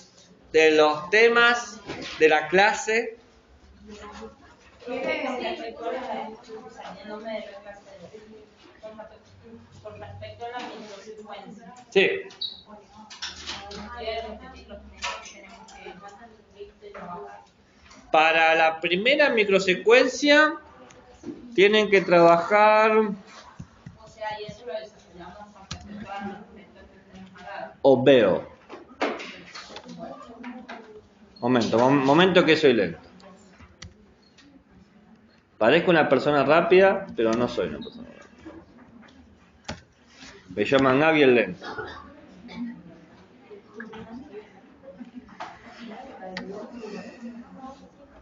A: de los temas, de la clase.
B: Con respecto a la microsecuencia.
A: Sí. Para la primera microsecuencia tienen que trabajar.
B: O sea, y eso lo desarrollamos con respecto a los documentos que tenemos acá.
A: Os veo. Momento que soy lento. Parezco una persona rápida, pero no soy una persona rápida. Me llaman Gaby el lento.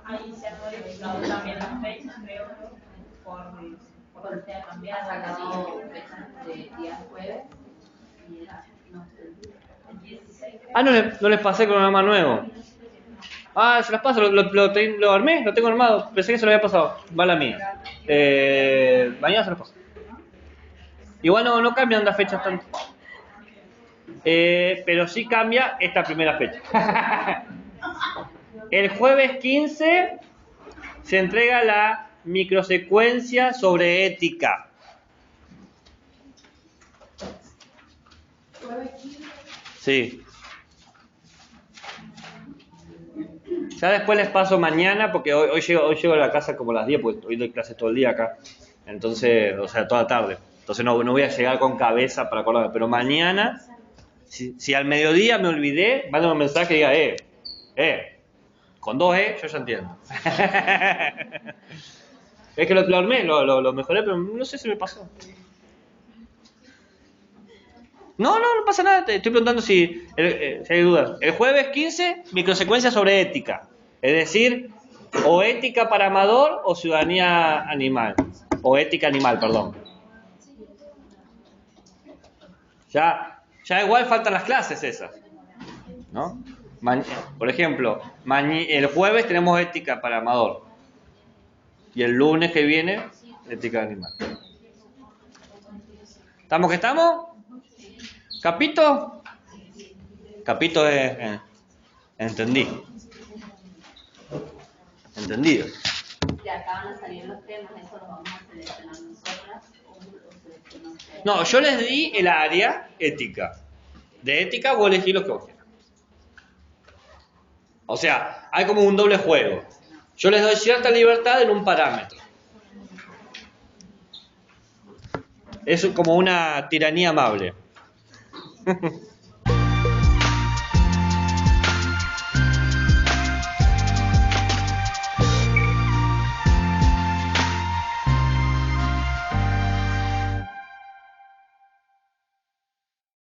B: Ahí se han modificado también las fechas, creo, por que ha cambiado la fecha de día jueves. Y era, no sé, el 16.
A: Ah, no les pasé con un arma nuevo. Ah, se las paso, lo armé, lo tengo armado. Pensé que se lo había pasado. Va la mía. Mañana se los paso. Igual no cambian las fechas tanto. Pero sí cambia esta primera fecha. El jueves 15 se entrega la microsecuencia sobre ética. Sí. Ya después les paso mañana, porque hoy llego a la casa como a las 10, porque hoy doy clases todo el día acá. Entonces, o sea, toda la tarde. Entonces no voy a llegar con cabeza para acordarme. Pero mañana, Si al mediodía me olvidé, mándame un mensaje y diga, con 2 yo ya entiendo. Es que lo armé, lo mejoré, pero no sé si me pasó. No pasa nada, te estoy preguntando si hay dudas. El jueves 15, microsecuencia sobre ética. Es decir, o ética para amador o ciudadanía animal. O ética animal, perdón. Ya igual faltan las clases esas, ¿no? Por ejemplo, el jueves tenemos ética para amador. Y el lunes que viene, ética animal. ¿Estamos que estamos? ¿Capito? Capito es entendí. Entendido.
B: De acá van a salir los temas, eso lo vamos a seleccionar nosotras o lo seleccionamos ustedes.
A: No, yo les di el área ética. De ética vos elegís lo que vos quieras. O sea, hay como un doble juego. Yo les doy cierta libertad en un parámetro. Es como una tiranía amable.